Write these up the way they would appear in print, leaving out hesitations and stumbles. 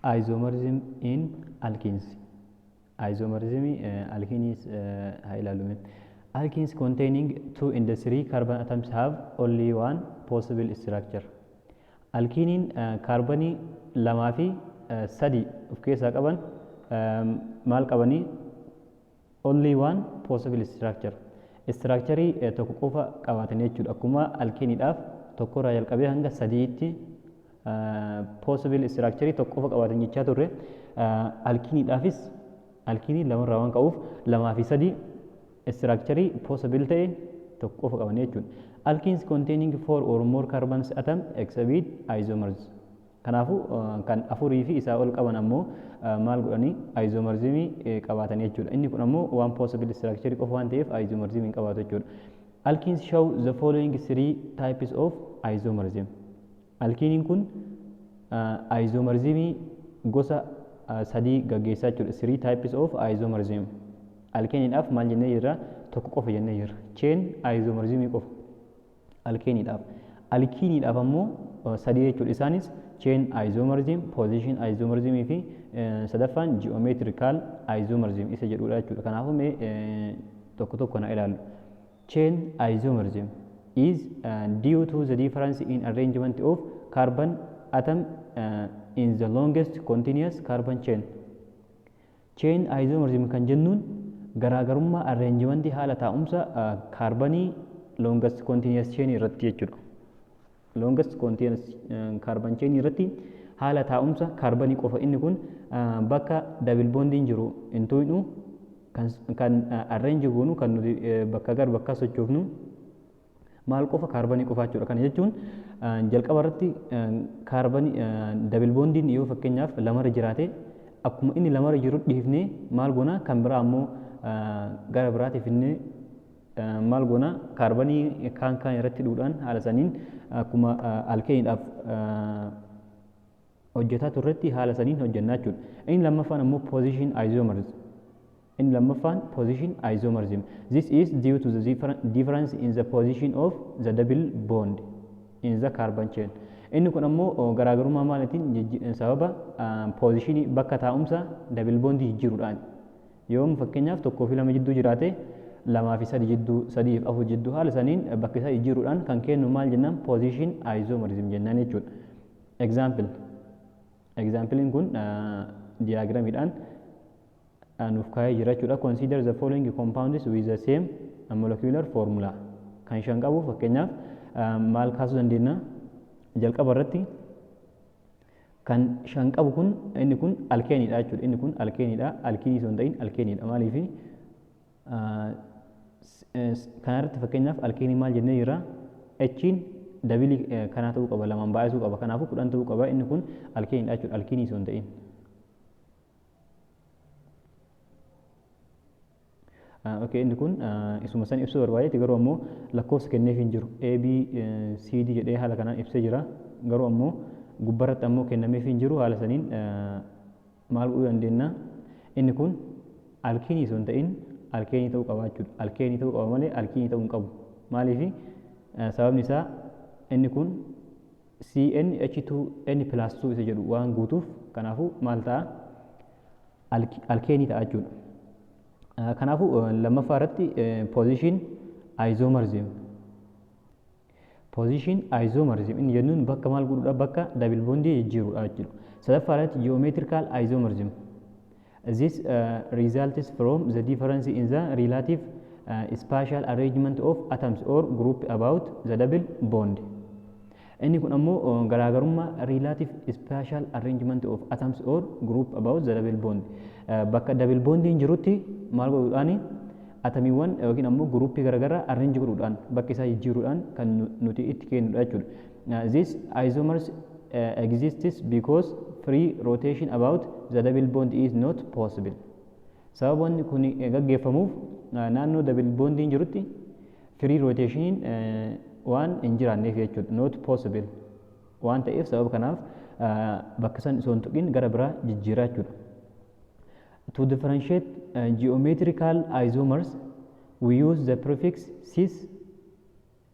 Isomerism in alkenes. Isomerism alkenes haa ilaalume. Alkenes containing 2 and 3 carbon atoms have only one possible structure. Alkeniin kaarbanii 2 fi 3 of keessaa qaban maal qabanii? Only one possible structure. Structurii tokko qofa qabaatan jechuudha. Akkuma alkeeniidhaaf tokkorraa jalqabee hanga 3tti possible structurii tokko qofa qabaatan jechaa turre. Alkeeniidhaafis alkeenii lamarraa waan qabuuf 2 fi 3 structurii possible ta'e tokko qofa qaban jechuudha. Alkenes containing 4 or more carbon atom exhibit isomers. Kanaafuu kan 4 fi isaa ol qaban ammoo maal godhanii isomerismii qabaatan jechuudha. Inni kun ammoo one possible structure qofa waan ta'eef isomerismii qabaatu jechuudha. Alkenes show the following 3 types of isomerism. Alkeniin kun isomerismii gosa 3 gaggeessaa jechuudha. 3 types of isomerism. Alkeeniidhaaf maal jennee jirra? Tokko qofa jennee jirra. Chain isomerismii qofa alkeeniidhaaf. Alkeeniidhaaf ammoo 3 jechuudha. Isaanis chain isomerism, position isomerism fi sadaffaan geometrical isomerism isa jedhudha jechuudha. Kanaafuu mee tokko tokko na ilaallu. Chain isomerism is due to the difference in arrangement of carbon atom in the longest continuous carbon chain. Chain isomerism kan jennuun garaagarummaa arrangementii haala taa'umsa kaarbanii longest continuous chain irratti jechuudha. Longest continuous carbon chain irratti haala taa'umsa kaarbanii qofa. Inni kun bakka double bondiin jiru hin tuqnu kan arrange goonu kan nuti bakka gar bakka sochoofnu maal qofa kaarbanii qofa jechuudha. Kana jechuun jalqaba irratti kaarbanii double bondiin yoo fakkeenyaaf lamarra jiraate akkuma inni lamarra jiru dhiifnee maal goona kan biraa ammoo gara biraatiif inni maal goona kaarbanii kaan irratti dhuudhaan haala saniin akkuma alkeeniidhaaf hojjetaa turretti haala saniin hojjennaa jechuudha. Inni lammaffaan ammoo position isomerism. Inni lammaffaan position isomerism. This is due to the difference in the position of the double bond in the carbon chain. Inni kun ammoo garaagarummaa maaliitiin sababa positionii bakka taa'umsa double bondii jijjiiruudhaan. Yoo fakkeenyaaf tokkoo fi lama jidduu jiraate 2 fi 3 jidduu 3 fi 4 jidduu haala saniin bakka isaa jijjiiruudhaan kan kennu maal jennaan? Position isomerism jennaan jechuudha. Examplein kun diagramiidhaan nuuf kaa'ee jira jechuudha. Consider the following compounds with the same molecular formula. Kan shan qabu fakkeenyaaf maal kaasuu dandeenya? Jalqaba irratti kan shan qabu kun inni kun alkeeniidha jechuudha. Inni kun alkeeniidha. Alkeenii osoo hin ta'in alkeeniidha. Maaliif kanarratti fakkeenyaaf alkeenii maal jennee jira? Echiin dabilii kanaa ta'uu qaba, lamaan baay'isuu qaba. Kanaafuu 10 ta'uu qaba. Inni kun alkeeniidha jechuudha. Alkeenii osoo hin ta'in. Okay, inni kun isuma san ibsuu barbaadeeti garuu ammoo lakkoofsa kenneef hin jiru. A, B, C, D jedhee haala kanaan ibsee jira. Garuu ammoo gubbarratti ammoo kennameef hin jiru. Haala saniin maal godhuu dandeenya? Inni kun alkeenii osoo hin ta'in alkeenii ta'uu qaba jechuudha. Alkeenii ta'uu qaba malee alkeenii ta'uu hin qabu. Maaliif? Sababni isaa inni kun CnH2n+2 isa jedhu waan guutuuf kanaafuu maal ta'a? Alkeenii ta'a jechuudha. Kanaafuu lammaffaa irratti position isomerism. Position isomerism inni jennuun bakka maal godhuudha? Bakka double bondii jijjiiruudha jechuudha. Sadaffaa irratti geometrical isomerism. This results from the difference in the relative spatial arrangement of atoms or group about the double bond. Inni kun ammoo garaagarummaa relative spatial arrangement of atoms or group about the double bond. Bakka double bondiin jirutti maal godhuudhaan atamiiwwan yookiin ammoo guruppii garaagaraa arrange godhuudhaan bakka isaa jijjiiruudhaan kan nuti itti kennudha jechuudha. This isomers exists because free rotation about the double bond is not possible. Sababoonni kun gaggeeffamuuf naannoo double bondiin jirutti free rotation waan hin jiraanneef jechuudha. Not possible waan ta'eef sababa kanaaf bakka san osoo hin tuqin gara biraa jijjiiraa jechuudha. To differentiate geometrical isomers, we use the prefix cis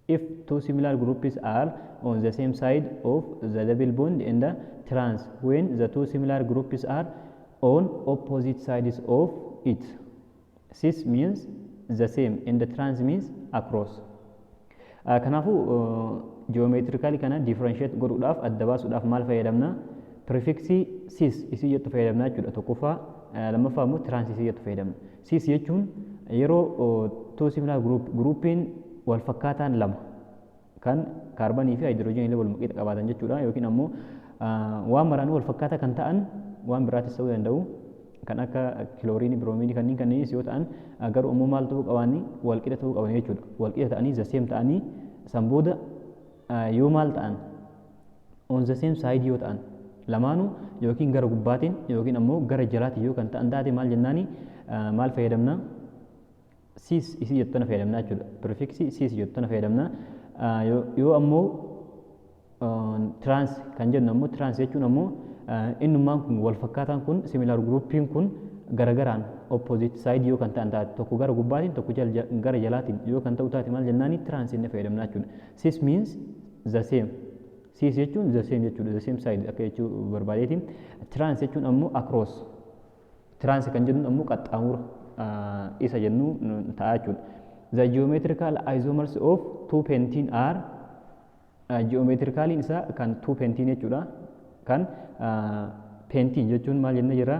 if two similar groups are on the same side of the double bond in the trans when the two similar groups are on opposite sides of it. Cis means the same and the trans means across. Kanaafuu geometrically kana differentiate godhuudhaaf adda baasuudhaaf maal fayyadamna? Prefixii cis isii jettu fayyadamna jechuudha. Tokkoffaa lammaffaa immoo trans isii jettu fayyadamna. Cis jechuun yeroo two similar groupiin wal fakkaataan lama kan kaarbanii fi haayidroojinii illee wal maqixa qabaatan jechuudha. Yookiin ammoo waan maraan wal fakkaataa kan ta'an waan biraatis ta'uu danda'u kan akka kilooriinii, biroomiinii kanneenis yoo ta'an garuu ammoo maal ta'uu qabaanii wal qixa ta'uu qaban jechuudha. Wal qixa ta'anii the same ta'anii san booda yoo maal ta'an on the same side yoo ta'an lamaanuu yookiin gara gubbaatiin yookiin ammoo gara jalaatiin yoo kan ta'an taate maal jennaani maal fayyadamna? Cis isii jettu tana fayyadamna jechuudha. Prefixii cis jettu tana fayyadamna. Yoo ammoo trans kan jennu ammoo trans jechuun ammoo innummaan kun wal fakkaataan kun similar groupiin kun garagaraan opposite side yoo kan ta'an taate tokko gara gubbaatiin tokko gara jalaatiin yoo kan ta'u taate maal jennaani trans inni fayyadamna jechuudha. Cis means the same. Cis jechuun the same jechuudha. The same side akka jechuu barbaadeetiin. Trans jechuun ammoo across. Trans kan jennu ammoo qaxxaamura isa jennu ta'a jechuudha. The geometrical isomers of two pentene are geometricaliin isaa kan two pentene jechuudha. Kan pentene jechuun maal jennee jira?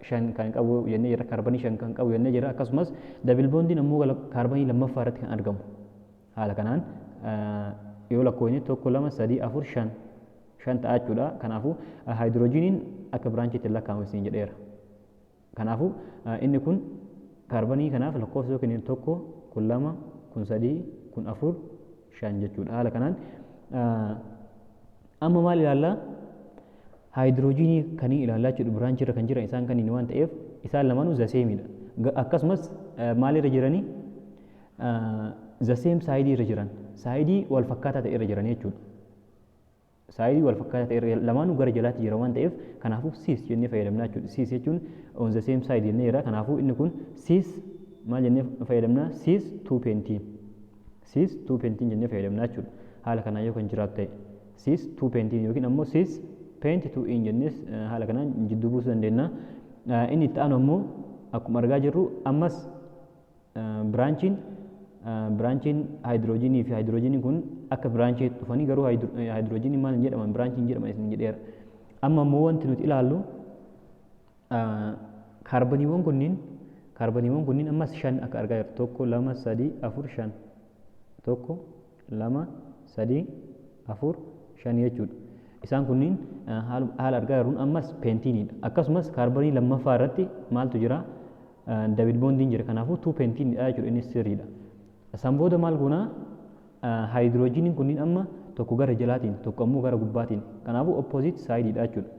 Shan kan qabu jennee jira. Kaarbanii shan kan qabu jennee jira. Akkasumas double bondiin ammoo kaarbanii lammaffaa irratti kan argamu. Haala kanaan yoo lakkoofne tokko lama sadii afur shan ta'a jechuudha. Kanaafuu haayidroojiniin akka biraanchiitti lakkaa'amu isin jedheera. Kanaafuu inni kun kaarbanii kanaaf lakkoofsa yoo kennu tokko kun lama kun sadii kun afur shan jechuudha. Haala kanaan amma maal ilaallaa? Haayidroojinii kanii ilaallaa jechuudha. Biraanchiirra kan jiran isaan kaniin waan ta'eef isaan lamaanuu the same dha. Akkasumas maalirra jiranii? The same side irra jiran. Saayidii wal fakkaataa ta'e irra jiran jechuudha. Saayidii wal fakkaataa ta'e irra lamaanuu gara jalaatti jira waan ta'eef kanaafuu cis jennee fayyadamna jechuudha. Cis jechuun on the same side jennee jira. Kanaafuu inni kun cis maal jennee fayyadamna? Cis two pentene. Cis two pentene jennee fayyadamna jechuudha. Haala kanaan yoo kan jiraatu ta'e cis two pentene yookiin ammoo cis pent two in jennees haala kanaan jidduu buusuu dandeenya. Inni itti aanu ammoo akkuma argaa jirru ammas biraanchiin haayidroojinii fi haayidroojiniin kun akka biraanchii dhufanii garuu haayidroojiniin maal hin jedhaman biraanchii hin jedhaman isin jedheera. Amma ammoo wanti nuti ilaallu kaarbaniiwwan kunniin ammas shan akka argaa jirtu tokko lama sadii afur shan tokko lama sadii afur shan jechuudha. Isaan kunniin haala argaa jirruun ammas peentiiniidha. Akkasumas kaarbanii lammaffaa irratti maaltu jira? Double bondiin jira. Kanaafuu two peentiinidha jechuudha. Innis sirriidha. San booda maal goonaa? Haayidroojiniin kunniin amma tokko gara jalaatiin tokko ammoo gara gubbaatiin. Kanaafuu opposite sideidha jechuudha.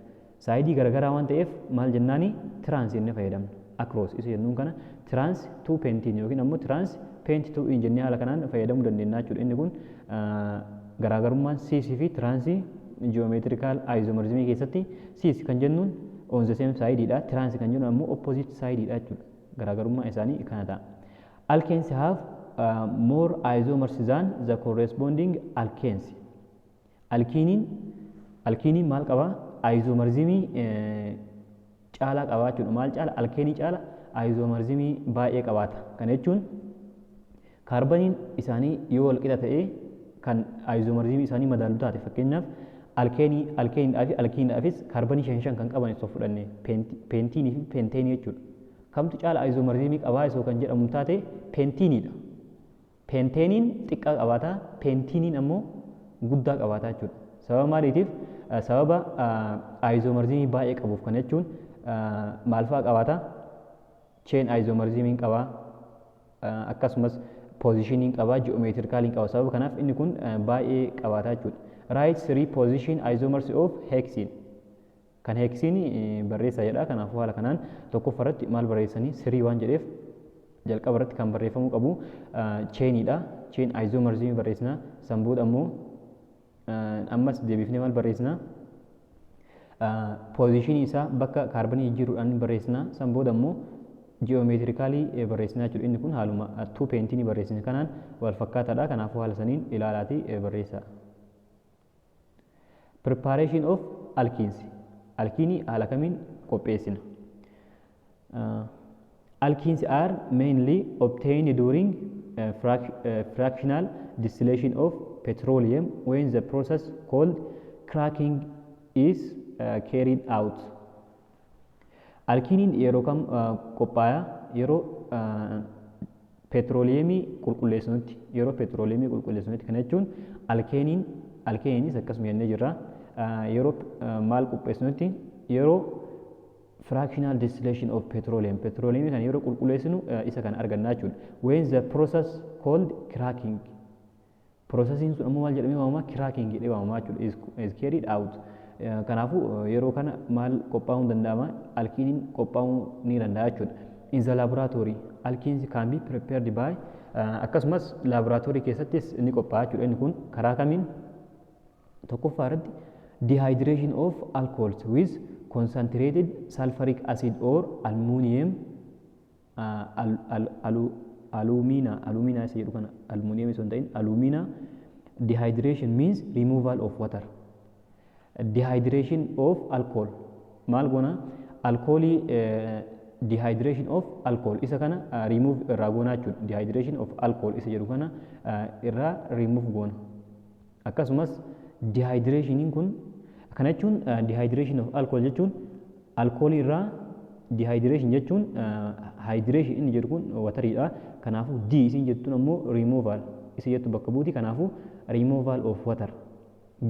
Saayidii garagaraa waan ta'eef maal jennaani? Trans jennee fayyadamna. Across isa jennuun kana trans two pentene yookiin ammoo trans pent two in jennee haala kanaan fayyadamuu dandeenya jechuudha. Inni kun garaagarummaan cis fi transii geometrical isomerismii keessatti cis kan jennuun on the same sideidha. Trans kan jennuun ammoo opposite sideidha jechuudha. Garaagarummaa isaanii kana ta'a. Alkenes have more isomers than the corresponding alkenes. Alkiiniin maal qabaa? Isomerismii caalaa qabaa jechuudha. Maal caala? Alkeenii caala isomerismii baay'ee qabaata. Kana jechuun kaarbaniin isaanii yoo wal qixa ta'ee kan isomerismii isaanii madaalu taate fakkeenyaaf alkeeniidhaa fi alkiiniidhaafis kaarbanii shan kan qaban osoo fudhanne peentiinii fi penteenii jechuudha. Kamtu caala isomerismii qabaa osoo kan jedhamu taate peentiiniidha. Penteeniin xiqqaa qabaata, peentiiniin ammoo guddaa qabaata jechuudha. Sababa maaliitiif? Sababa isomerismii baay'ee qabuuf. Kana jechuun maal fa'aa qabaata? Chain isomerismii qabaa, akkasumas positioning qabaa, geometricaliin qaba. Sababa kanaaf inni kun baay'ee qabaata jechuudha. Write three position isomers of hexene. Kan hexene barreessaa jedha. Kanaafuu haala kanaan tokkoffaa irratti maal barreessanii? Three waan jedheef jalqaba irratti kan barreeffamuu qabu chainidha. Chain isomerismii barreessina. San booda ammoo ammas deebifnee maal barreessina? Positionii isaa bakka kaarbanii jijjiiruudhaan barreessina. San booda ammoo ji'oomeetirikaalii barreessinaa jechuudha. Inni kun haaluma 2 peentii barreessine kanaan wal fakkaataadha. Kanaafuu haala saniin ilaalaatii barreessaa. Preparation of alkenes. Alkiinii haala kamiin qopheessina? Alkenes are mainly obtained during fractional distillation of petroleum when the process called cracking is carried out. Alkiiniin yeroo kam qophaa'aa? Yeroo petrooleemii qulqulleessinutti. Yeroo petrooleemii qulqulleessinutti. Kana jechuun alkeeniinis akkasuma jennee jirra. Yeroo maal qopheessinutti? Yeroo fractional distillation of petroleum. Petrooleemii kana yeroo qulqulleessinu isa kana argannaa jechuudha. When the process called cracking. Processiin sun ammoo maal jedhamee waamama? Cracking jedhee waamama jechuudha. Is carried out. Kanaafuu yeroo kana maal qophaa'uu danda'ama? Alkiiniin qophaa'uu ni danda'a jechuudha. In the laboratory, alkenes can be prepared by akkasumas laboratory keessattis ni qophaa'a jechuudha. Inni kun karaa kamiin? Tokkoffaa irratti dehydration of alcohols with concentrated sulfuric acid or aluminum alumina isa jedhu kana aluminum isa hin ta'in alumina. Dehydration means removal of water. Dehydration of alcohol maal goona? Alkoolii dehydration of alcohol isa kana remove irraa goona jechuudha. Dehydration of alcohol isa jedhu kana irraa remove goona. Akkasumas dehydration kun kana jechuun dehydration of alcohol jechuun alkoolii irraa dehydration jechuun hydration inni jedhu kun watariidha. Kanaafuu D isin jettuun ammoo removal isa jettu bakka buuti. Kanaafuu removal of water.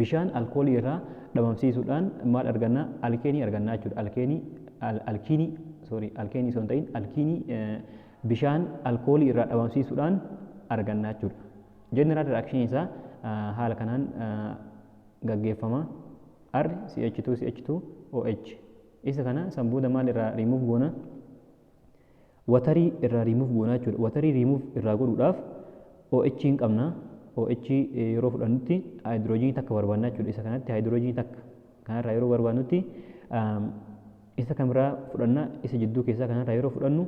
Bishaan alkoolii irraa dhabamsiisuudhaan maal argannaa? Alkeenii argannaa jechuudha. Alkeenii osoo hin ta'in alkiinii bishaan alkoolii irraa dhabamsiisuudhaan argannaa jechuudha. General reaction isaa haala kanaan gaggeeffama. R CH2 CH2 OH. Isa kana sanbuuda maal irraa remove goona? Watarii irraa remove goona jechuudha. Watarii remove irraa godhuudhaaf OH hin qabna. OH yeroo fudhannutti hydrogen takka barbaanna jechuudha. Isa kanatti hydrogen takka kanarraa yeroo barbaannutti isa kamirraa fudhanna? Isa jidduu keessaa kanarraa yeroo fudhannu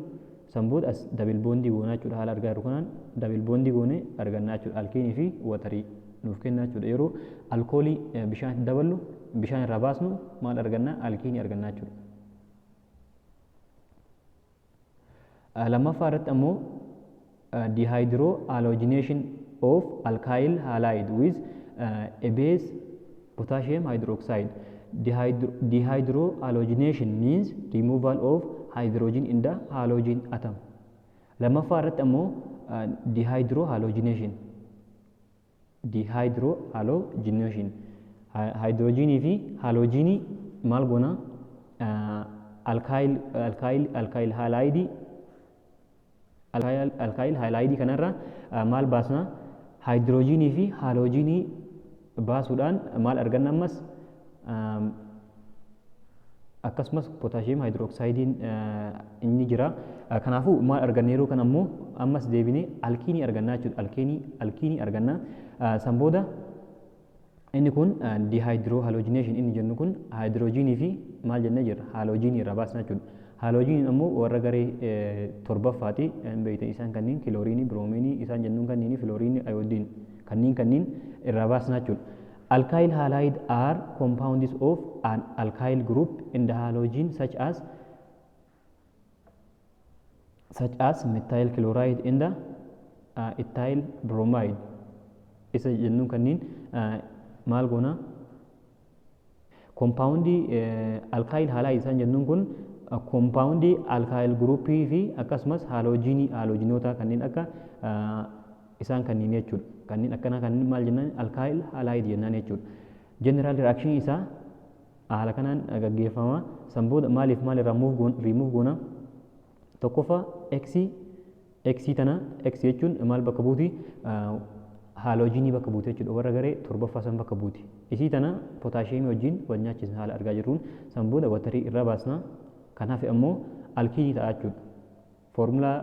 sanbooda as double bondii goonaa jechuudha. Haala argaa jiru kanaan double bondii goone argannaa jechuudha. Alkeenii fi watarii nuuf kennaa jechuudha. Yeroo alkoolii bishaan daballu bishaan irraa baasnu maal argannaa? Alkeenii argannaa jechuudha. Lammaffaa irratti ammoo dehydrohalogenation of alkyl halide with a base potassium hydroxide. Dehydrohalogenation means removal of hydrogen in the halogen atom. Lammaffaa irratti ammoo dehydrohalogenation. Hydrogenii fi halogenii maal goona? Alkyl halide kanarra maal baasna? Hydrogenii fi halogenii baasuudhaan maal arganna? Ammas akkasumas potassium hydroxidein inni jira. Kanaafuu maal arganna? Yeroo kana ammoo ammas deebinee alkiinii argannaa jechuudha. Alkiinii arganna. San booda inni kun dehydrohalogenation inni jennu kun hydrogenii fi maal jennee jirra? Halogenii irraa baasna jechuudha. Halogenii ammoo warra garee torbaffaati. Beektan isaan kanneen kiloorinii, biroominii isaan jennuun kanneen filoorinii, ayoodiin kanneen irraa baasna jechuudha. Alkyl halide are compounds of an alkyl group in the halogen such as methyl chloride in the ethyl bromide. Isa jennuun kanneen maal goona? Compoundii alkyl halide isaan jennuun kun compoundii alkyl groupii fi akkasumas halogenoota kanneen akka isaan kanneen jechuudha. Kanneen akkana kanneen maal jennaan? Alkyl halide jennaan jechuudha. General reaction isaa haala kanaan gaggeeffama. San booda maaliif maal irraa remove goona? Tokkoffaa X tana X jechuun maal bakka buuti? Halogenii bakka buuti jechuudha. Warra garee torbaffaa san bakka buuti. Isii tana potaashiyeemii wajjin wal nyaachisna haala argaa jirruun. San booda watarii irraa baasna. Kanaaf ammoo alkiinii ta'a jechuudha. Foormulaa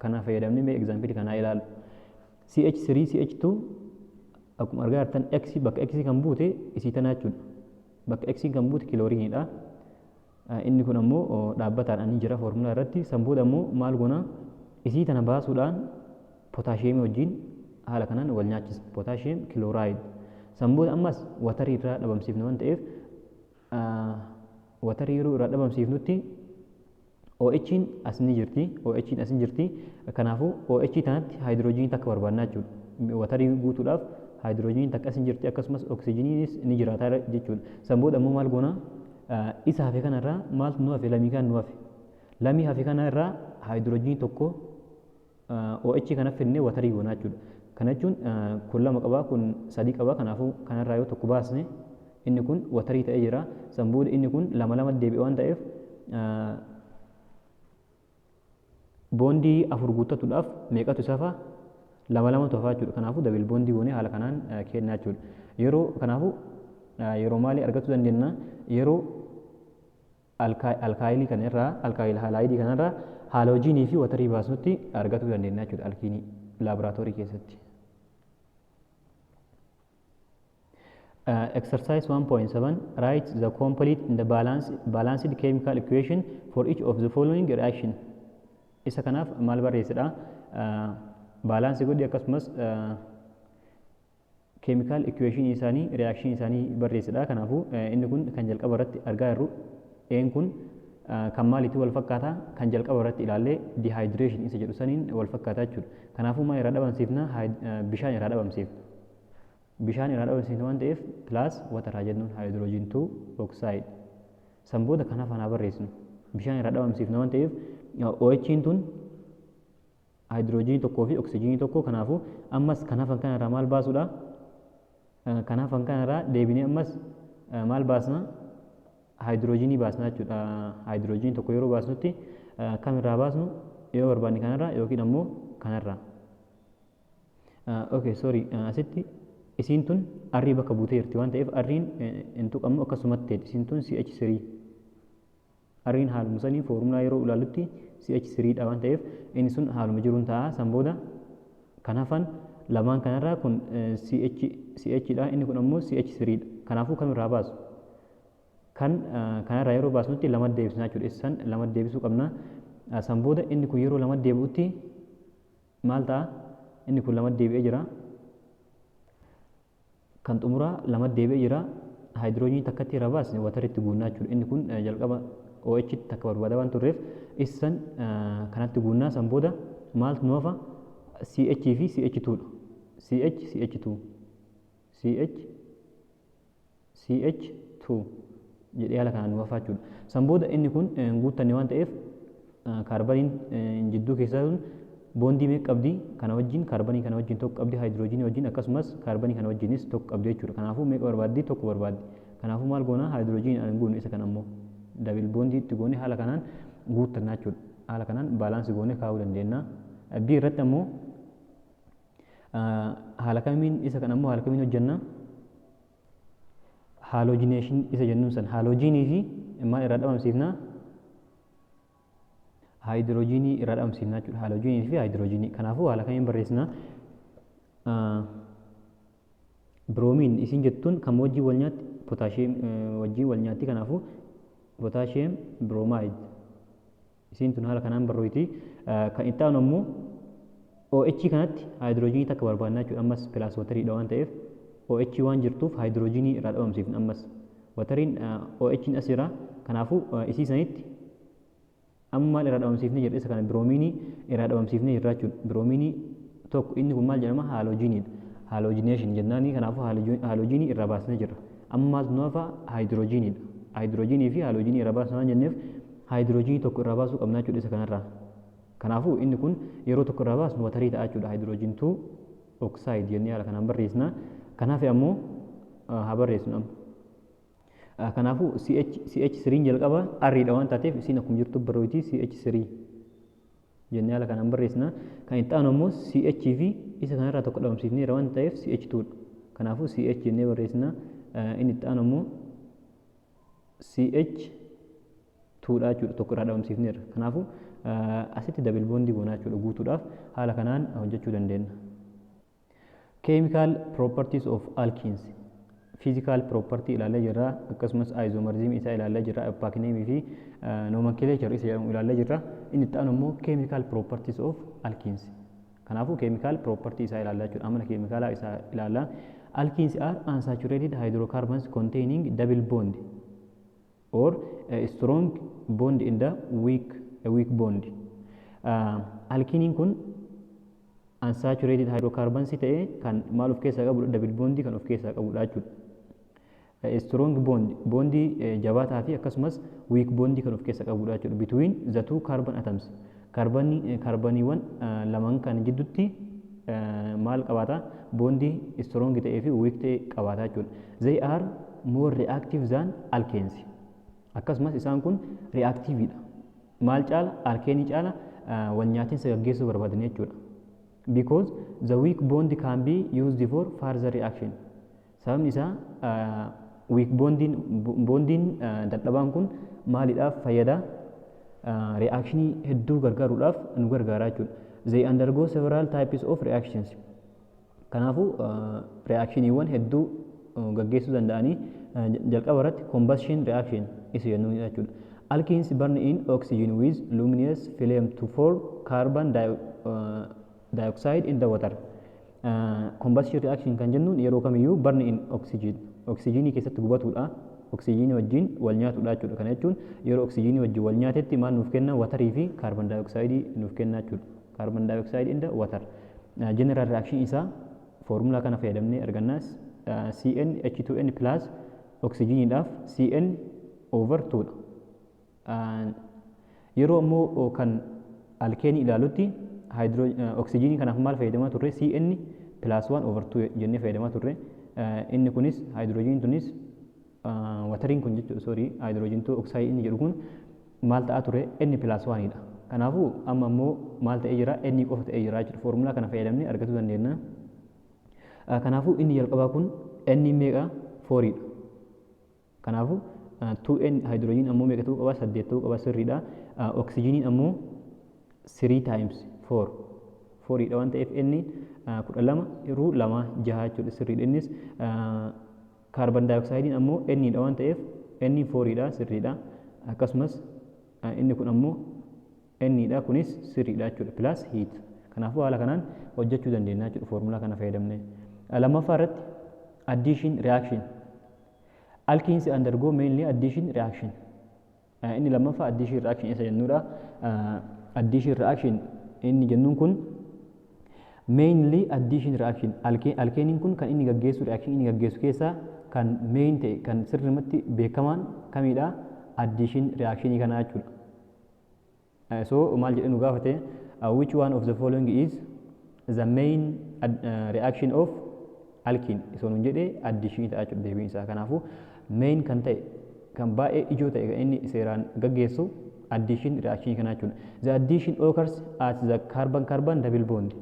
kana fayyadamnee mee egzaampilii kanaa ilaalu. CH3 CH2 akkuma argaa jirtan X bakka X kan buute isii tana jechuudha. Bakka X kan buute kilooriiniidha. Inni kun ammoo dhaabbataan ani jira foormulaa irratti. San booda ammoo maal goona isii tana baasuudhaan potaashiyeemii wajjin haala kanaan wal nyaachisa. Potaashiyeem kilooraayid. San booda ammas watarii irraa dhabamsiifna waan ta'eef watarii yeroo irraa dhabamsiifnutti OH'n as ni jirti. OH'n as ni jirti. Kanaafuu OH tanatti haayidroojinii takka barbaadna jechuudha. Watarii guutuudhaaf haayidroojinii takka as ni jirti akkasumas oksijiniinis ni jiraata jechuudha. San booda ammoo maal goona isa hafe kanarraa maaltu nu hafe lamii kan nu hafe. Lamii hafe kanarraa haayidroojinii tokko OH kana fidnee watarii goonaa jechuudha. Kana jechuun kun lama qabaa kun sadii qabaa kanaafuu kanarraa yoo tokko baasne inni kun watarii ta'ee jira. San booda inni kun lama lama deebi'e waan ta'eef boondii afur guuttatuudhaaf meeqatu isa hafa lama lamatu hafa jechuudha. Kanaafuu dabil boondii goonee haala kanaan kennaa jechuudha. Yeroo kanaafuu yeroo maalii argachuu dandeenya yeroo alkaayilii kanarraa alkaayil haalaayidii kanarraa haaloojiinii fi watarii baasnutti argachuu dandeenya jechuudha alkiinii laaboraatoorii keessatti. Exercise 1.7 write the complete in the balanced chemical equation for each of the following reaction. Isa kanaaf maal barreessidha baalaansii godhi akkasumas chemical equation isaanii reaction isaanii barreessidha. Kanaafuu inni kun kan jalqaba irratti argaa jirru een kun kan maaliitti wal fakkaata kan jalqaba irratti ilaallee dehydration isa jedhu saniin wal fakkaata jechuudha. Kanaafuu maal irraa dhabamsiifna bishaan irraa dhabamsiifna. Bishaan irraa dhabamsiifna waan ta'eef plus water haa jennuun hydrogen 2 oxide. San booda kanaaf anaa barreessinu bishaan irraa dhabamsiifna waan ta'eef OH'n tun hydrogenii tokkoo fi oksijinii tokko. Kanaafuu ammas kanaaf kanarraa maal baasuudha kanaaf kanarraa deebinee ammas maal baasna hydrogenii baasna jechuudha. Hydrogenii tokko yeroo baasnutti kamirraa baasnu yoo barbaanne kanarraa yookiin ammoo kanarraa. Okay sorry asitti isiin tun arrii bakka buutee jirti waan ta'eef arriin hin tuqamnu akkasumatti isiin tun CH3 arriin haaluma sanii foormulaa yeroo ilaallutti CH3 dha waan ta'eef inni sun haaluma jiruun ta'a. San booda kanaafan lamaan kanarraa kun CH dha inni kun ammoo CH3 dha. Kanaafuu kamirraa baasu kan kanarraa yeroo baasnutti lama deebisnaa jechuudha. Isaan lama deebisuu qabna. San booda inni kun yeroo lama deebi'utti maal ta'a inni kun lama deebi'ee jira. Kan xumuraa lama deebi'ee jira. Haayidroojinii takkatti irraa baasne wataritti guunnaa jechuudha. Inni kun jalqaba OH takka barbaada waan turreef isaan kanatti guunnaa. San booda maaltu nu hafa CH fi CH2 dha. CH2 CH2 jedhee haala kanaan nu hafa jechuudha. San booda inni kun guuttanne waan ta'eef kaarbaniin jidduu keessaa sun boondii meeqa qabdi kana wajjin kaarbanii kana wajjin tokko qabdi haayidroojinii wajjin akkasumas kaarbanii kana wajjinis tokko qabdi jechuudha. Kanaafuu meeqa barbaaddi tokko barbaaddi. Kanaafuu maal goona haayidroojinii aan guunu isa kana ammoo dabil boondii itti goone haala kanaan guuttannaa jechuudha. Haala kanaan baalaansii goone kaa'uu dandeenya. B irratti ammoo haala kamiin isa kana ammoo haala kamiin hojjenna haaloojineeshin isa jennuun san haaloojiinii fi maal irraa dhabamsiifna haayidroojinii irraa dhabamsiifna jechuudha. Haaloojiinii fi haayidroojinii. Kanaafuu haala kamiin barreessina biroomiin isin jettuun kan wajjin wal nyaatti potaashiyeem wajjin wal nyaatti. Kanaafuu potaashiyeem biroomaayid isin tun haala kanaan barrooyti. Kan itti aanu ammoo OH kanatti haayidroojinii takka barbaadna jechuudha. Ammas pilaas watariidha waan ta'eef OH waan jirtuuf haayidroojinii irraa dhabamsiifna. Ammas watariin OH'n as jira. Kanaafuu isii sanitti amma maal irraa dhabamsiifne jedhe isa kana biroomiinii irraa dhabamsiifne jirra jechuudha. Biroomiinii tokko inni kun maal jedhama haaloojiiniidha. Haaloojineeshin jennaani. Kanaafuu haaloojiinii irraa baasnee jirra. Amma maaltu nu hafa haayidroojiniidha. Haayidroojinii fi haaloojiinii irraa baasna waan jenneef haayidroojinii tokko irraa baasuu qabna jechuudha isa kanarraa. Kanaafuu inni kun yeroo tokko irraa baasnu watarii ta'a jechuudha. Haayidroojin 2 oxide jennee haala kanaan barreessina. Kanaaf ammoo haa barreessinu amma. Kanaafuu CH3 jalqaba arriidha waan taateef isiin akkuma jirtu barrooyti CH3 jennee haala kanaan barreessina. Kan itti aanu ammoo CH fi isa kanarraa tokko dhabamsiifneera waan ta'eef CH2 dha. Kanaafuu CH jennee barreessina. Inni itti aanu ammoo CH2 dha jechuudha. Tokko irraa dhabamsiifneera. Kanaafuu asitti dabil boondii goonaa jechuudha guutuudhaaf haala kanaan hojjechuu dandeenya. Chemical properties of alkenes. physical property ilaalee jirra, akkasumas isomerism isaa ilaalee jirra, opaqueness fi nomenclature isa jedhamu ilaalee jirra. Inni itti aanu immoo chemical properties of alkenes. Kanaafuu chemical property isaa ilaalaa jechuudha. Amala keemikaalaa isaa ilaalaa. Alkenes are unsaturated hydrocarbons containing double bond or a strong bond in the weak bond. Alkeniin kun unsaturated hydrocarbons ta'ee kan maal of keessaa qabudha, double bond kan of keessaa qabudha jechuudha. Strong bondii jabaataa fi akkasumas weak bondii kan of keessaa qabudha jechuudha. Between the two carbon atoms. Kaarbaniiwwan lamaan kan jidduutti maal qabaata? Bondii strong ta'ee fi weak ta'e qabaata jechuudha. They are more reactive than alkenes. Akkasumas isaan kun reactiveidha. Maal caala? Alkeenii caala wal nyaatinsa gaggeessuu barbaadan jechuudha. Because the weak bond can be used for further reaction. Sababni isaa weak bondiin dadhabaan kun maaliidhaaf fayyada? Reactionii hedduu gargaaruudhaaf nu gargaara jechuudha. They undergo several types of reactions. Kanaafuu reactioniiwwan hedduu gaggeessuu danda'anii jalqaba irratti combustion reaction isa jennu jechuudha. Alkenes burn in oxygen with luminous flame to form carbon dioxide in the water. Combustion reaction kan jennuun yeroo kamiyyuu burn in oxygenii keessatti gubatuudha. Oxygenii wajjin wal nyaatudha jechuudha. Kana jechuun yeroo oxygenii wajjin wal nyaatetti maal nuuf kenna? Watarii fi carbon dioxide nuuf kenna jechuudha. Carbon dioxide in the water. General reaction isaa formula kana fayyadamnee arganna. CnH2n plus oxygeniidhaaf Cn/2 dha. Yeroo ammoo kan alkeenii ilaalutti oxygenii kanaaf maal fayyadamaa turre? Cn+1/2 jennee fayyadamaa turre. Inni kunis hydrogen tunis watariin kun jechuudha, hydrogen oxide inni jedhu kun maal ta'aa ture? N+1 dha. Kanaafuu amma ammoo maal ta'ee jira? N qofa ta'ee jira jechuudha. Formula kana fayyadamnee argachuu dandeenya. Kanaafuu inni jalqabaa kun N meeqa? 4 dha. Kanaafuu 2N hydrogen ammoo meeqa ta'uu qaba? 8 ta'uu qaba, sirriidha. Oxygeniin ammoo 3 times 4 dha waan ta'eef N 12 irraa 2 6 jechuudha, sirriidha. Innis carbon dioxide ammoo N dha waan ta'eef N 4 dha, sirriidha. Akkasumas inni kun ammoo N dha, kunis sirriidha jechuudha, plus heat. Kanaafuu haala kanaan hojjechuu dandeenya jechuudha formula kana fayyadamnee. Lammaffaa irratti addition reaction. Alkenes undergo mainly addition reaction. Inni lammaffaa addition reaction isa jennuudha. Addition reaction inni jennuun kun mainly addition reaction. Alkeeniin kun kan inni gaggeessu reaction inni gaggeessu keessaa kan main ta'e kan sirriitti beekamaan kamidha? Addition reaction kana jechuudha. So maal jedhee nu gaafate? Which one of the following is the main reaction of alkene? So nun jedhee addition ta'a jechuudha deebiin isaa. Kanaafuu main kan ta'e kan baay'ee ijoo ta'e kan inni seeraan gaggeessu addition reaction kana jechuudha. The addition occurs at the carbon double bond.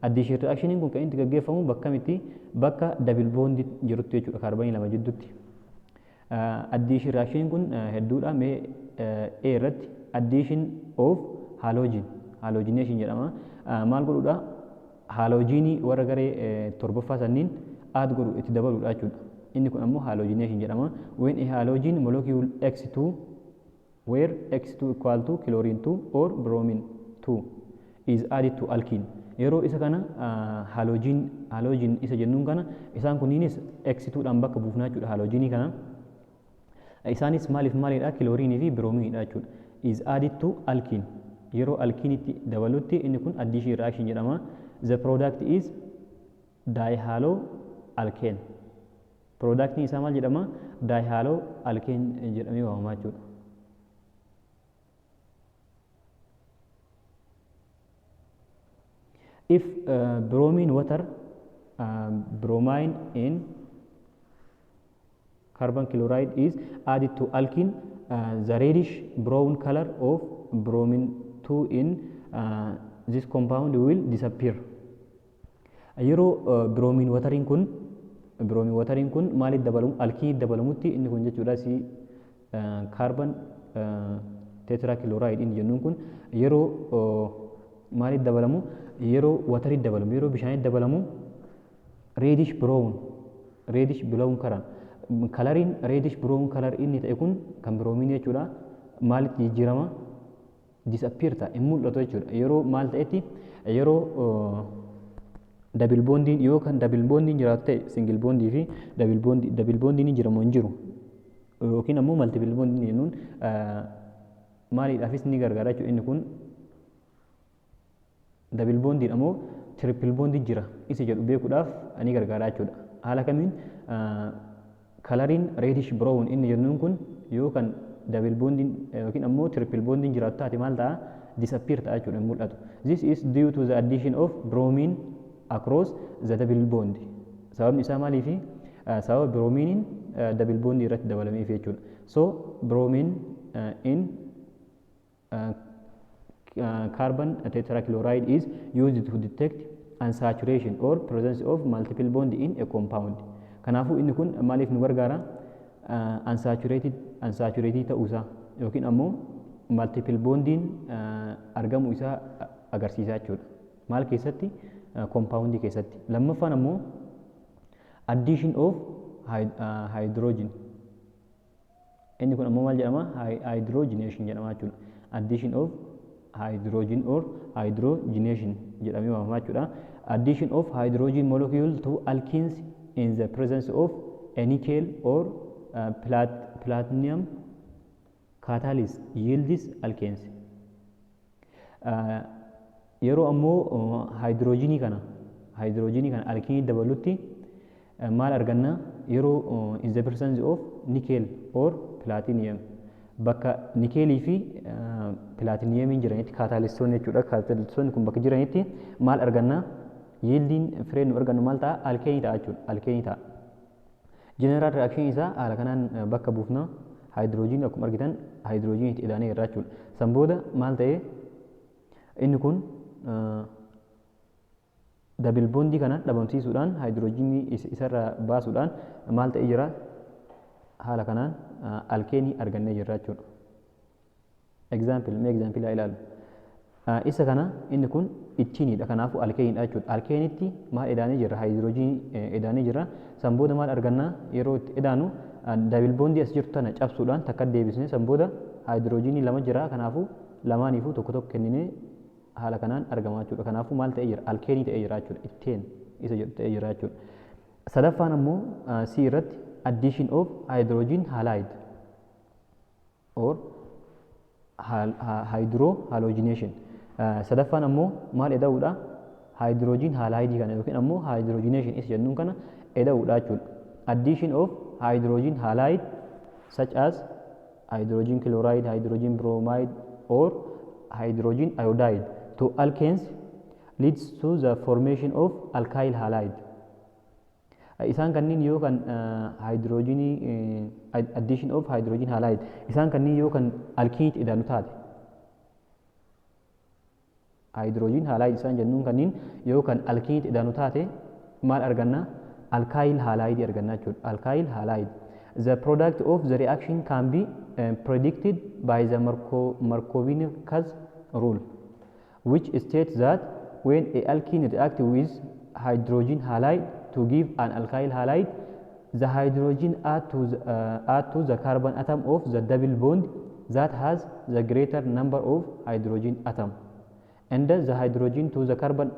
Addition reaction kun kan inni gaggeeffamu bakka miti? Bakka double bond jirutti jechuudha, kaarbanii lama jidduutti. Addition reaction kun hedduudha. Mee A irratti addition of halogenation jedhama. Maal godhuudha? Halogenii warra garee torbaffaa sanniin add godhu itti dabaluudha jechuudha. Inni kun ammoo halogenation jedhama. When a halogen molecule X2 where X2 equal to chlorine 2 or bromine 2 is added to alkene. Yeroo isa kana halogen isa jennuun kana isaan kunniinis X2 dhaan bakka buufnaa jechuudha halogenii kana. Isaanis maalidha? Chlorine fi bromine dha jechuudha. Is added to alkene. Yeroo alkeniitti dabalutti inni kun addition reaction jedhama. The product is dihaloalkane. Productni isaa maal jedhama? Dihaloalkane jedhamee waamamaa jechuudha. If bromine water, bromine and carbon chloride is added to alkene, the reddish brown color of bromine 2 in this compound will disappear. Yeroo bromine watariin kun maaliif dabalamu? Alkeniitti dabalamutti inni kun jechuudha si carbon tetrachloride inni jennuun kun yeroo maaliif dabalamu? Yeroo watariitti dabalamu, yeroo bishaanitti dabalamu reddish brown karan Kalariin reddish brown color inni ta'e kun kan biroominii jechuudha. Maalitti jijjiirama? Disappear ta'a, hin mul'atu jechuudha. Yeroo maal ta'etti yeroo double bondiin yoo kan double bondiin jiraatu ta'e single bondii fi double bondiin hin jiramu hin jiru yookiin ammoo multiple bondiin jennuun maaliidhaafis ni gargaara jechuudha. Inni kun double bondiin ammoo triple bondii jira isa jedhu beekuudhaaf ni gargaara jechuudha. Haala kamiin kalariin reddish brown inni jennuun kun yoo kan double bondiin yookiin ammoo triple bondiin jiraatu taate maal ta'a? Disappear ta'a jechuudha, hin mul'atu. This is due to the addition of bromine across the double bond. Sababni isaa maaliifi? Sababa brominiin double bond irratti dabalameef jechuudha. So bromine in carbon tetrachloride is used to detect unsaturation or presence of multiple bond in a compound. Kanaafuu inni kun maaliif nu gargaara? Unsaturated ta'uusaa yookiin ammoo multiple bondiin argamuu isaa agarsiisaa jechuudha. Maal keessatti? Compoundii keessatti. Lammaffaan ammoo addition of hydrogen. Inni kun ammoo maal jedhama? Hydrogenation jedhama jechuudha. Addition of hydrogen or hydrogenation jedhamee waamamaa jechuudha. Addition of hydrogen molecule to alkenes in the presence of a nickel or platinum catalyst yields alkenes. Yeroo ammoo hydrogenii kana alkeenii dabalutti maal arganna? Yeroo in the presence of nickel or platinum bakka nikeelii fi platiniyemiin jiranitti kaataalistoonni jechuudha. Kaataalistoonni kun bakka jiranitti maal arganna? Yieldiin fireen nu argannu maal ta'a? Alkeenii ta'a jechuudha. Alkeenii ta'a. General reaction isaa haala kanaan bakka buufna. Hydrogen akkuma argitan hydrogen itti idaanee irraa jechuudha. San booda maal ta'ee inni kun double bondii kana dhabamsiisuudhaan hydrogenii isarraa baasuudhaan maal ta'ee jira? Haala kanaan alkeenii argannee jirra jechuudha. Example haa ilaallu. Isa kana inni kun ittiinidha. Kanaafuu alkeeniidha jechuudha. Alkeenitti maal idaanee jirra? Hydrogenii idaanee jirra. San booda maal arganna? Yeroo itti idaanu double bondii as jirtu tana cabsuudhaan takka deebisnee san booda hydrogenii lama jira. Kanaafuu lamaaniifuu tokko tokko kenninee haala kanaan argamaa jechuudha. Kanaafuu maal ta'ee jira? Alkeenii ta'ee jira jechuudha. Itteen isa jedhu ta'ee jira jechuudha. Sadaffaan ammoo C irratti addition of hydrogen halide or hydrohalogenation. Sadaffaan ammoo maal eda'uudha? Hydrogen halide kana yookiin ammoo hydrogenation isa jennuun kana eda'uudha jechuudha. Addition of hydrogen halide such as hydrogen chloride, hydrogen bromide or hydrogen iodide to alkanes leads to the formation of alkyl halide. Isaan kanneen yoo kan addition of hydrogen halide isaan kanneen yoo kan alkeeniitti idaanu taate hydrogen halide isaan jennuun kanneen yoo kan alkeeniitti idaanu taate maal arganna? Alkyl halide arganna jechuudha. Alkyl halide. The product of the reaction can be predicted by the Markovnikov's rule, which states that when a alkene reacts with hydrogen halide to give an alkyl halide, the hydrogen add to the carbon atom of the double bond that has the greater number of hydrogen atom, and the hydrogen to the carbon